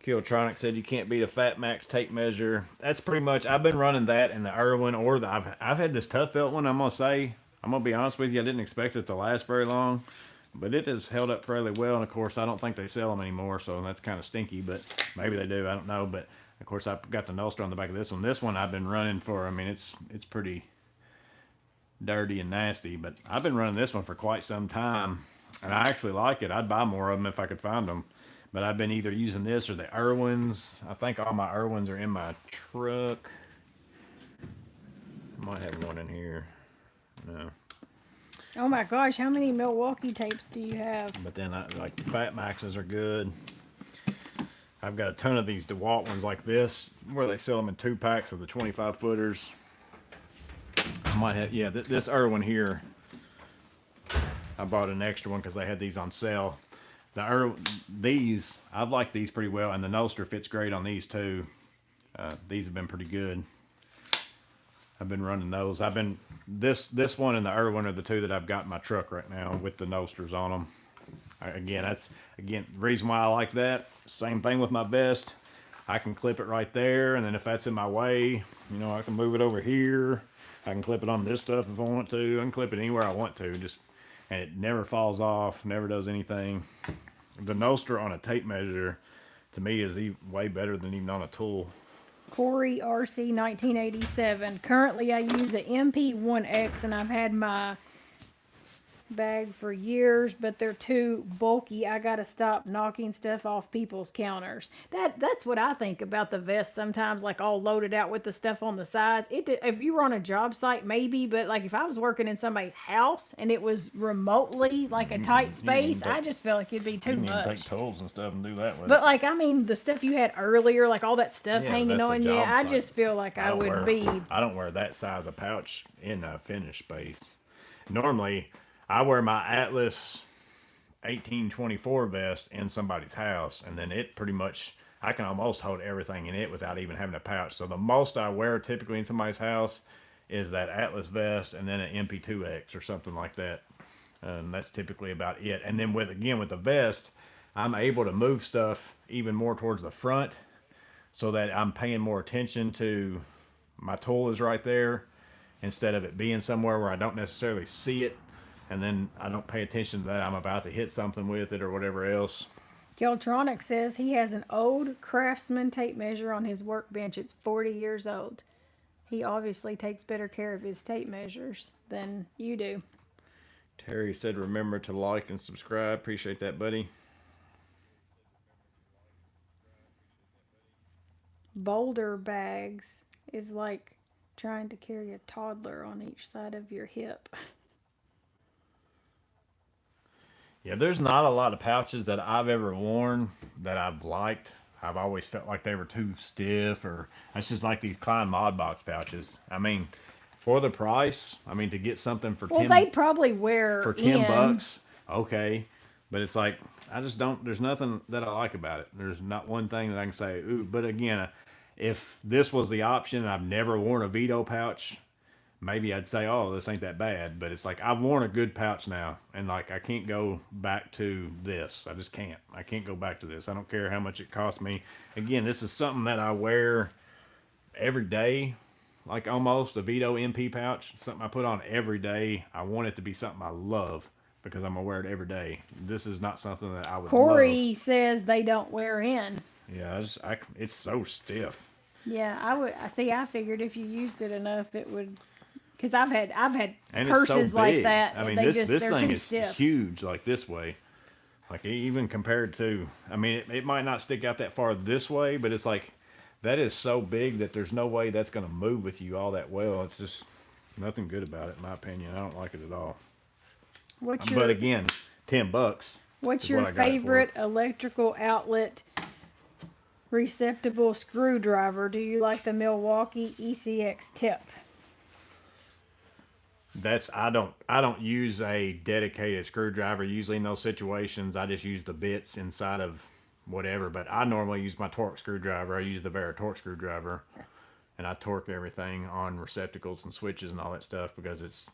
Killtronic said you can't beat a Fat Max tape measure. That's pretty much. I've been running that in the Irwin or the. I've had this Tough Belt one. I'm gonna be honest with you. I didn't expect it to last very long, but it has held up fairly well. And of course, I don't think they sell them anymore, so that's kind of stinky. But maybe they do. I don't know. But of course, I've got the Nostr on the back of this one. This one I've been running for. I mean, it's pretty dirty and nasty, but I've been running this one for quite some time, and I actually like it. I'd buy more of them if I could find them. But I've been either using this or the Irwins. I think all my Irwins are in my truck. I might have one in here. No. Oh my gosh, how many Milwaukee tapes do you have? But then, like, the Fat Maxes are good. I've got a ton of these DeWalt ones like this, where they sell them in 2-packs of the 25-footers. I might have, yeah, this Irwin here. I bought an extra one because they had these on sale. These, I've liked these pretty well, and the Nostr fits great on these too. These have been pretty good. I've been running those. This one and the Irwin are the two that I've got in my truck right now with the Nostrs on them. The reason why I like that. Same thing with my vest. I can clip it right there, and then if that's in my way, I can move it over here. I can clip it on this stuff if I want to. I can clip it anywhere I want to. And it never falls off, never does anything. The Nostr on a tape measure to me is way better than even on a tool. Corey RC 1987. Currently, I use a MP1X, and I've had my bag for years, but they're too bulky. I gotta stop knocking stuff off people's counters. That's what I think about the vest sometimes, like all loaded out with the stuff on the sides. If you were on a job site, maybe, but like if I was working in somebody's house and it was remotely like a tight space, I just feel like it'd be too You can much. take tools and stuff and do that with But it. like, I mean, the stuff you had earlier, like all that stuff Yeah, hanging that's a on you, job I site. just feel like I would be. I don't wear that size of pouch in a finished space. Normally, I wear my Atlas 1824 vest in somebody's house, and then it pretty much, I can almost hold everything in it without even having a pouch. So the most I wear typically in somebody's house is that Atlas vest and then an MP2X or something like that. That's typically about it. And then with the vest, I'm able to move stuff even more towards the front so that I'm paying more attention to my tool is right there instead of it being somewhere where I don't necessarily see it. And then I don't pay attention to that I'm about to hit something with it or whatever else. Geltronic says he has an old Craftsman tape measure on his workbench. It's 40 years old. He obviously takes better care of his tape measures than you do. Terry said, remember to like and subscribe. Appreciate that, buddy. Boulder bags is like trying to carry a toddler on each side of your hip. Yeah, there's not a lot of pouches that I've ever worn that I've liked. I've always felt like they were too stiff, or it's just like these Klein Mod Box pouches. I mean, for the price, I mean, to get something for Well, they'd probably wear for 10 in. bucks, okay. But it's like, I just don't, there's nothing that I like about it. There's not one thing that I can say, ooh, but again, if this was the option and I've never worn a Vito pouch, maybe I'd say, oh, this ain't that bad. But it's like, I've worn a good pouch now, and like, I can't go back to this. I just can't. I can't go back to this. I don't care how much it costs me. Again, this is something that I wear every day, like almost a Vito MP pouch, something I put on every day. I want it to be something I love because I'm gonna wear it every day. This is not something that I would Corey love. says they don't wear in. Yeah, it's so stiff. Yeah, I see. I figured if you used it enough, it would. Because I've had And purses it's so like big. that. I mean, they're this too thing is stiff. huge, like this way. Like even compared to, I mean, it might not stick out that far this way, but it's like, that is so big that there's no way that's going to move with you all that well. It's just nothing good about it, in my opinion. I don't like it at all. But again, 10 bucks. What's is your what I got it for. favorite electrical outlet receptacle screwdriver? Do you like the Milwaukee ECX tip? I don't use a dedicated screwdriver. Usually in those situations, I just use the bits inside of whatever. But I normally use my torque screwdriver. I use the Torque screwdriver, and I torque everything on receptacles and switches and all that stuff because it's,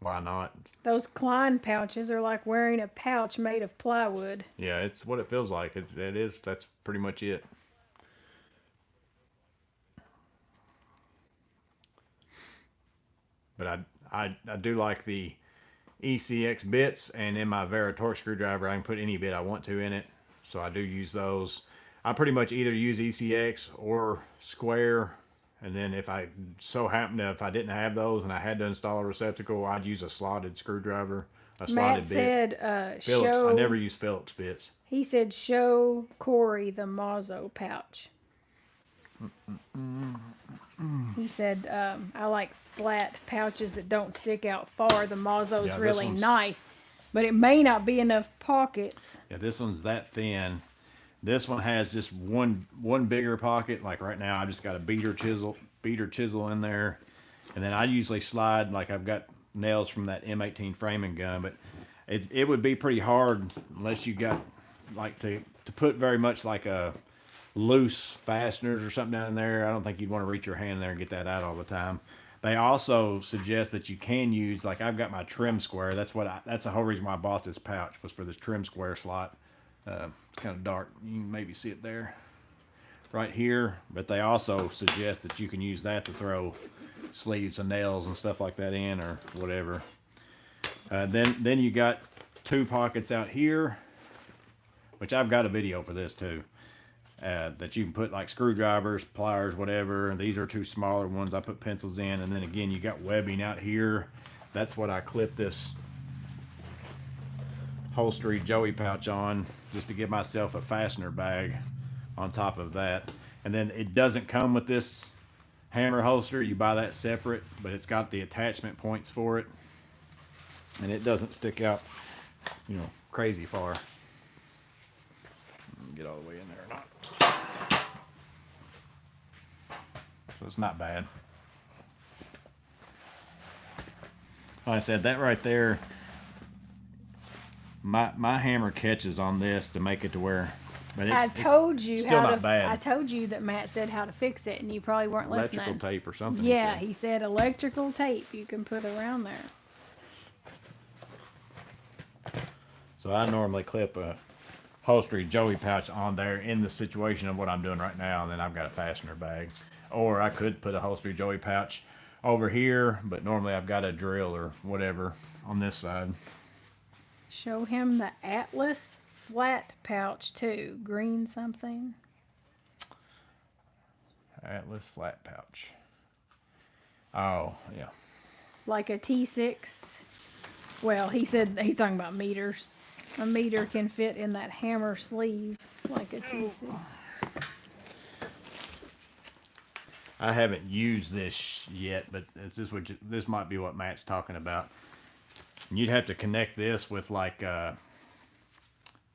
why not? Those Klein pouches are like wearing a pouch made of plywood. Yeah, it's what it feels like. That's pretty much it. But I do like the ECX bits, and in my Torque screwdriver, I can put any bit I want to in it. So I do use those. I pretty much either use ECX or square. And then if I didn't have those and I had to install a receptacle, I'd use a slotted screwdriver, a slotted bit. Matt said, Phillips. I never use Phillips bits. He said, show Corey the Mazzo pouch. He said, I like flat pouches that don't stick out far. The Mazzo's Yeah, really nice, but it may not be enough pockets. Yeah, this one's that thin. This one has just one bigger pocket. Like right now, I just got a beater chisel in there, and then I usually slide, like I've got nails from that M18 framing gun, but it would be pretty hard unless you got like to put very much like a loose fasteners or something down in there. I don't think you'd want to reach your hand there and get that out all the time. They also suggest that you can use, like I've got my trim square. That's the whole reason why I bought this pouch, was for this trim square slot. It's kind of dark. You can maybe see it there, right here. But they also suggest that you can use that to throw sleeves and nails and stuff like that in, or whatever. Then you got two pockets out here, which I've got a video for this too. that you can put like screwdrivers, pliers, whatever. These are 2 smaller ones. I put pencils in, and then again you got webbing out here. That's what I clip this holstery Joey pouch on, just to give myself a fastener bag on top of that. And then it doesn't come with this hammer holster. You buy that separate, but it's got the attachment points for it, and it doesn't stick out, you know, crazy far. Get all the way in there or not. So it's not bad. Like I said, that right there, my hammer catches on this to make it to where, but I told it's you still how not to. bad. I told you that Matt said how to fix it, and you probably weren't Electrical listening. tape or something. Yeah, he said electrical tape you can put around there. So I normally clip a holstery Joey pouch on there in the situation of what I'm doing right now, and then I've got a fastener bag. Or I could put a holstery Joey pouch over here, but normally I've got a drill or whatever on this side. Show him the Atlas flat pouch too. Green something. Atlas flat pouch. Oh, yeah. Like a T6. Well, he said he's talking about meters. A meter can fit in that hammer sleeve like a T6. I haven't used this yet, but this might be what Matt's talking about. And you'd have to connect this with like,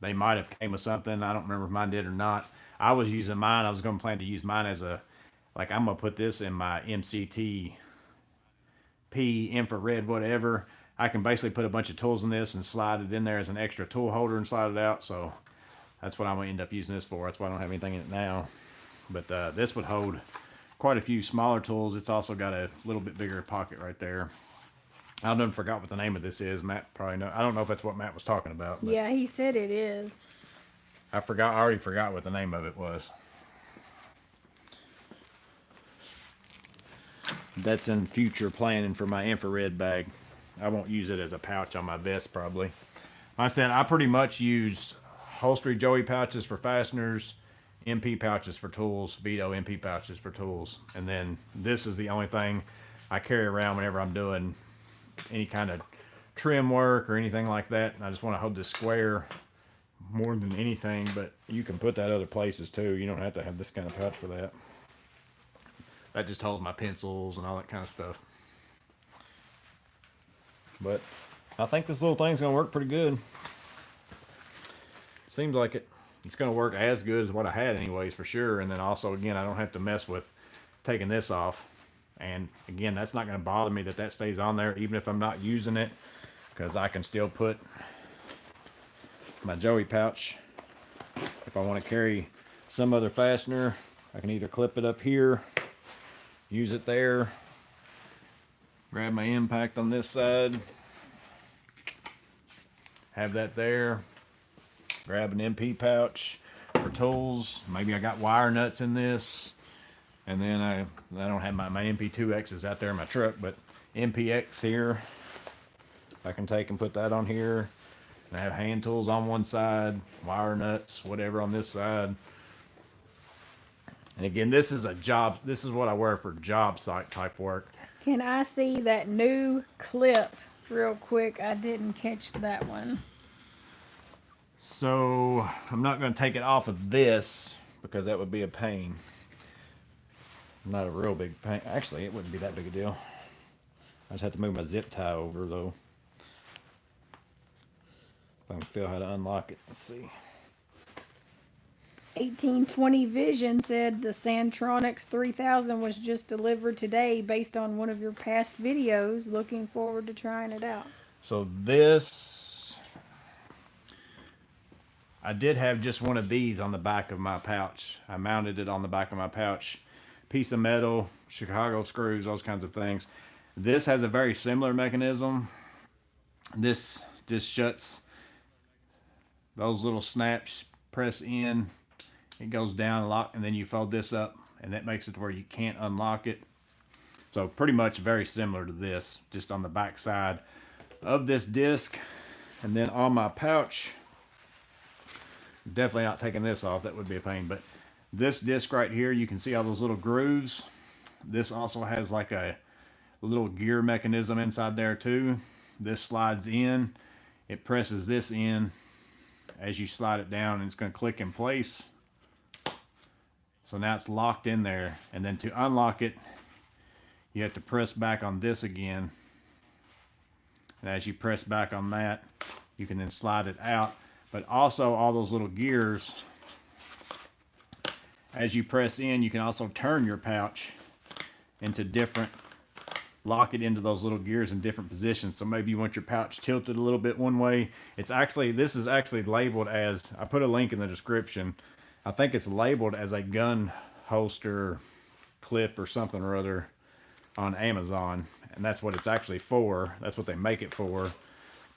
they might have came with something. I don't remember if mine did or not. I was using mine. I was going to plan to use mine as a, like I'm going to put this in my MCT P infrared, whatever. I can basically put a bunch of tools in this and slide it in there as an extra tool holder and slide it out. So that's what I'm going to end up using this for. That's why I don't have anything in it now. But this would hold quite a few smaller tools. It's also got a little bit bigger pocket right there. I done forgot what the name of this is. Matt probably know. I don't know if that's what Matt was talking about. But Yeah, he said it is. I already forgot what the name of it was. That's in future planning for my infrared bag. I won't use it as a pouch on my vest probably. Like I said, I pretty much use holstery Joey pouches for fasteners, MP pouches for tools, Vito MP pouches for tools. And then this is the only thing I carry around whenever I'm doing any kind of trim work or anything like that. And I just want to hold this square more than anything, but you can put that other places too. You don't have to have this kind of pouch for that. That just holds my pencils and all that kind of stuff. But I think this little thing's gonna work pretty good. Seems like it's gonna work as good as what I had anyways, for sure. And then also, again, I don't have to mess with taking this off. And again, that's not gonna bother me that stays on there even if I'm not using it, because I can still put my Joey pouch. If I want to carry some other fastener, I can either clip it up here, use it there, grab my impact on this side, have that there, grab an MP pouch for tools. Maybe I got wire nuts in this, and then I don't have my MP2Xs out there in my truck, but MPX here, I can take and put that on here. And I have hand tools on one side, wire nuts, whatever on this side. And again, this is what I wear for job site type work. Can I see that new clip real quick? I didn't catch that one. So I'm not going to take it off of this because that would be a pain. Not a real big pain. Actually, it wouldn't be that big a deal. I just have to move my zip tie over though. If I can feel how to unlock it. Let's see. 1820 Vision said the Santronics 3000 was just delivered today based on one of your past videos. Looking forward to trying it out. So this, I did have just one of these on the back of my pouch. I mounted it on the back of my pouch. Piece of metal, Chicago screws, those kinds of things. This has a very similar mechanism. This just shuts. Those little snaps press in, it goes down a lot, and then you fold this up, and that makes it to where you can't unlock it. So pretty much very similar to this, just on the back side of this disc. And then on my pouch, definitely not taking this off, that would be a pain, but This disc right here, you can see all those little grooves. This also has like a little gear mechanism inside there too. This slides in, it presses this in as you slide it down, and it's going to click in place. So now it's locked in there, and then to unlock it, you have to press back on this again. And as you press back on that, you can then slide it out. But also all those little gears, as you press in, you can also turn your pouch into different, lock it into those little gears in different positions. So maybe you want your pouch tilted a little bit one way. It's actually, this is actually labeled as, I put a link in the description. I think it's labeled as a gun holster clip or something or other on Amazon. And that's what it's actually for. That's what they make it for.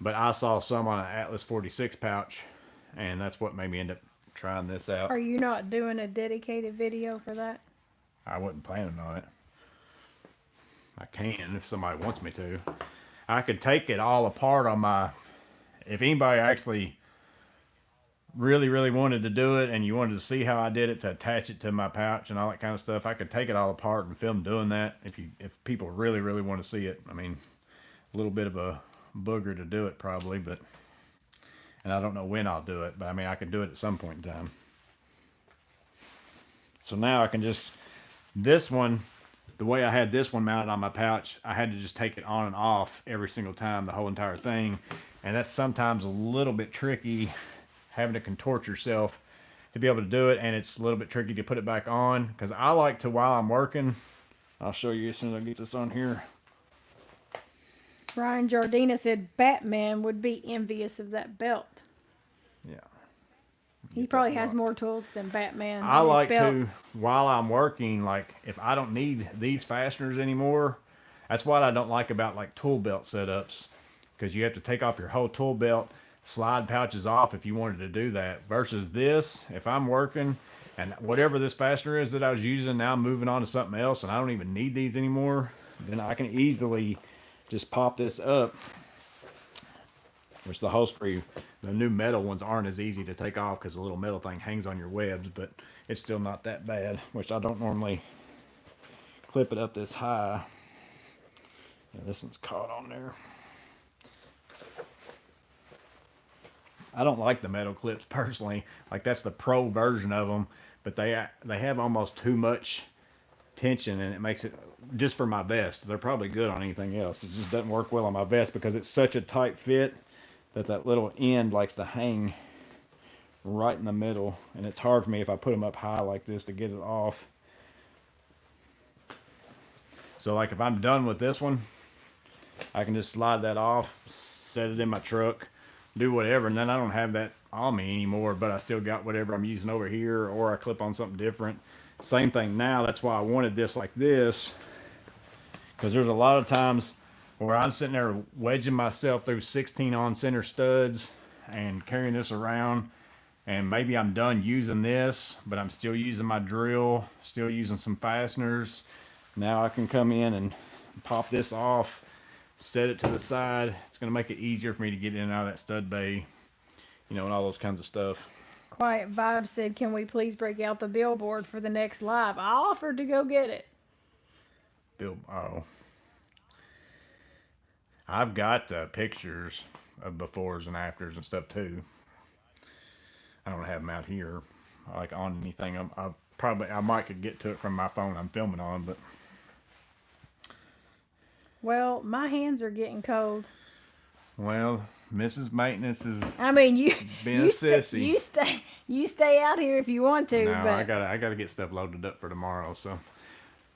But I saw some on an Atlas 46 pouch, and that's what made me end up trying this out. Are you not doing a dedicated video for that? I wasn't planning on it. I can if somebody wants me to. I could take it all apart on my, if anybody actually really wanted to do it and you wanted to see how I did it, to attach it to my pouch and all that kind of stuff, I could take it all apart and film doing that if people really want to see it. I mean, a little bit of a booger to do it probably, but, and I don't know when I'll do it, but I mean, I could do it at some point in time. So now I can just, this one, the way I had this one mounted on my pouch, I had to just take it on and off every single time, the whole entire thing. And that's sometimes a little bit tricky, having to contort yourself to be able to do it. And it's a little bit tricky to put it back on, because I like to, while I'm working, I'll show you as soon as I get this on here. Ryan Jardina said Batman would be envious of that belt. Yeah. He probably has more tools than Batman. I in his like belt. to, while I'm working, like if I don't need these fasteners anymore, that's what I don't like about like tool belt setups, because you have to take off your whole tool belt, slide pouches off if you wanted to do that, versus this, if I'm working and whatever this fastener is that I was using, now I'm moving on to something else and I don't even need these anymore, then I can easily just pop this up, which the hose screw, the new metal ones aren't as easy to take off because the little metal thing hangs on your webs, but it's still not that bad, which I don't normally clip it up this high. Yeah, this one's caught on there. I don't like the metal clips personally. Like, that's the pro version of them, but they have almost too much tension, and it makes it, just for my vest, they're probably good on anything else, it just doesn't work well on my vest because it's such a tight fit that little end likes to hang right in the middle, and it's hard for me if I put them up high like this to get it off. So like if I'm done with this one, I can just slide that off, set it in my truck, do whatever, and then I don't have that on me anymore, but I still got whatever I'm using over here, or I clip on something different. Same thing now. That's why I wanted this like this, because there's a lot of times where I'm sitting there wedging myself through 16 on center studs and carrying this around, and maybe I'm done using this, but I'm still using my drill, still using some fasteners. Now I can come in and pop this off, set it to the side. It's going to make it easier for me to get in and out of that stud bay, you know, and all those kinds of stuff. Quiet Vibe said, can we please break out the billboard for the next live? I offered to go get it. Oh. I've got pictures of befores and afters and stuff too. I don't have them out here, like on anything. I might could get to it from my phone I'm filming on, but. Well, my hands are getting cold. Well, Mrs. Maintenance is. I mean, you being a sissy. You stay out here if you want to. No, but I gotta get stuff loaded up for tomorrow. So,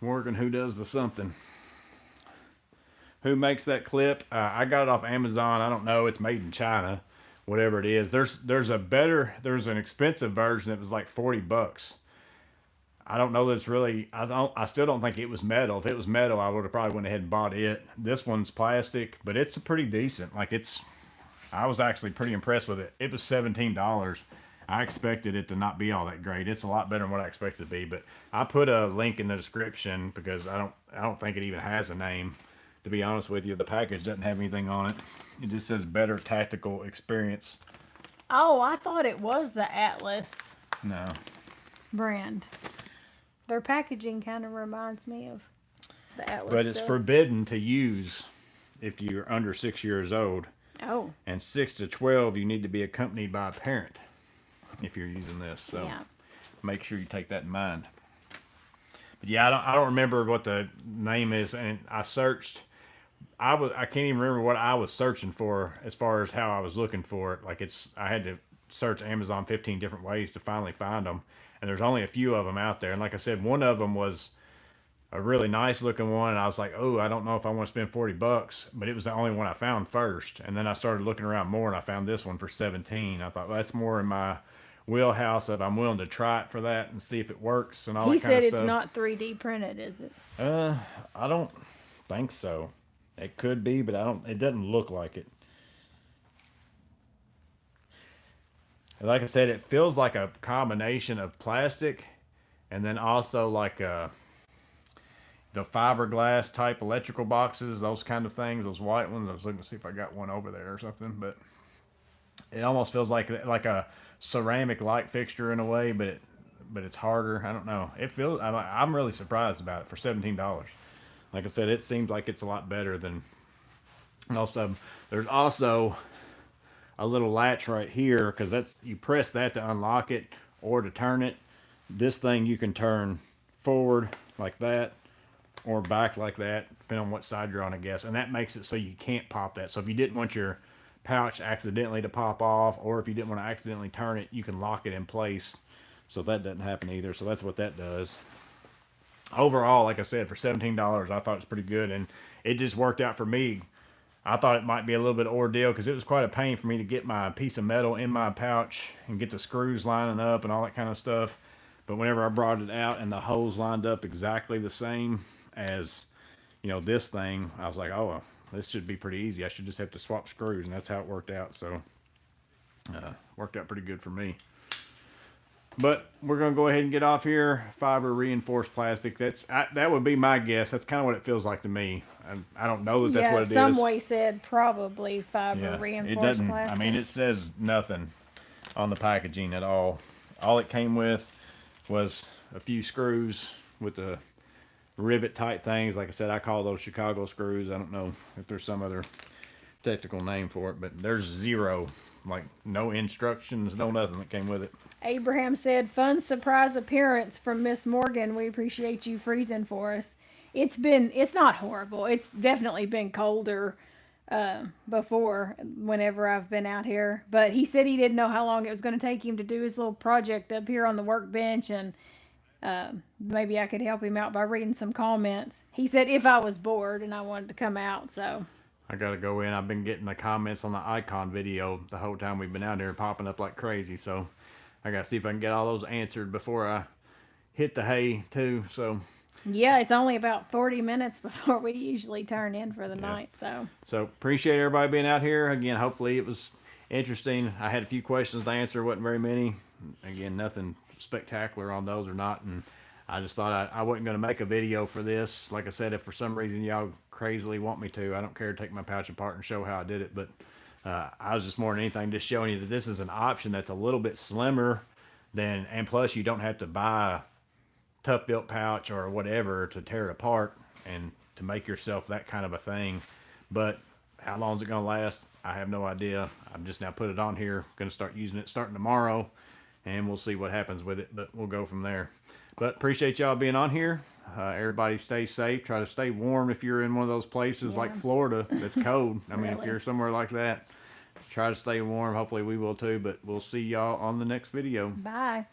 Morgan, who does the something? Who makes that clip? I got it off Amazon. I don't know. It's made in China, whatever it is. There's an expensive version that was like $40. I don't know that it's really, I still don't think it was metal. If it was metal, I would have probably went ahead and bought it. This one's plastic, but it's pretty decent. Like, I was actually pretty impressed with it. It was $17. I expected it to not be all that great. It's a lot better than what I expected it to be, but I put a link in the description because I don't think it even has a name. To be honest with you, the package doesn't have anything on it. It just says better tactical experience. oh, I thought it was the Atlas. No. brand. Their packaging kind of reminds me of the Atlas But it's stuff. forbidden to use if you're under 6 years old. Oh, And 6 to 12, you need to be accompanied by a parent if you're using this. So yeah. make sure you take that in mind. But yeah, I don't remember what the name is, and I searched. I can't even remember what I was searching for as far as how I was looking for it. Like I had to search Amazon 15 different ways to finally find them, and there's only a few of them out there. And like I said, one of them was a really nice looking one, and I was like, oh, I don't know if I want to spend $40, but it was the only one I found first. And then I started looking around more, and I found this one for 17. I thought, well, that's more in my wheelhouse if I'm willing to try it for that and see if it works and all He that kind of said stuff. it's not 3D printed, is it? I don't think so. It could be, but it doesn't look like it. Like I said, it feels like a combination of plastic and then also like the fiberglass type electrical boxes, those kind of things, those white ones. I was looking to see if I got one over there or something, but it almost feels like a ceramic light fixture in a way, but it's harder. I don't know. I'm really surprised about it for $17. Like I said, it seems like it's a lot better than most of them. There's also a little latch right here, because you press that to unlock it or to turn it. This thing you can turn forward like that or back like that, depending on what side you're on, I guess. And that makes it so you can't pop that. So if you didn't want your pouch accidentally to pop off, or if you didn't want to accidentally turn it, you can lock it in place so that doesn't happen either. So that's what that does. Overall, like I said, for $17, I thought it was pretty good, and it just worked out for me. I thought it might be a little bit of ordeal because it was quite a pain for me to get my piece of metal in my pouch and get the screws lining up and all that kind of stuff. But whenever I brought it out and the holes lined up exactly the same as, this thing, I was like, oh, this should be pretty easy. I should just have to swap screws, and that's how it worked out. So, worked out pretty good for me. But we're going to go ahead and get off here. Fiber reinforced plastic. That would be my guess. That's kind of what it feels like to me. I don't know that that's what it is. Some way said probably fiber It reinforced doesn't. plastic. I mean, it says nothing on the packaging at all. All it came with was a few screws with the rivet type things. Like I said, I call those Chicago screws. I don't know if there's some other technical name for it, but there's zero. Like, no instructions, no nothing that came with it. Abraham said, fun surprise appearance from Miss Morgan. We appreciate you freezing for us. It's not horrible. It's definitely been colder before whenever I've been out here. But he said he didn't know how long it was going to take him to do his little project up here on the workbench, and maybe I could help him out by reading some comments. He said if I was bored and I wanted to come out, so... I gotta go in. I've been getting the comments on the icon video the whole time we've been out here, popping up like crazy. So I gotta see if I can get all those answered before I hit the hay too. So yeah, it's only about 40 minutes before we usually turn in for the night. So appreciate everybody being out here again. Hopefully it was interesting. I had a few questions to answer. Wasn't very many. Again, nothing spectacular on those or not. And I just thought I wasn't going to make a video for this. Like I said, if for some reason y'all crazily want me to, I don't care to take my pouch apart and show how I did it. But I was just more than anything just showing you that this is an option that's a little bit slimmer than, and plus you don't have to buy a tough built pouch or whatever to tear it apart and to make yourself that kind of a thing. But how long is it going to last? I have no idea. I'm just now put it on here. Going to start using it starting tomorrow, and we'll see what happens with it. But we'll go from there. But appreciate y'all being on here. Everybody stay safe. Try to stay warm if you're in one of those places like Florida that's cold. I mean, if you're somewhere like that, try to stay warm. Hopefully we will too. But we'll see y'all on the next video. bye.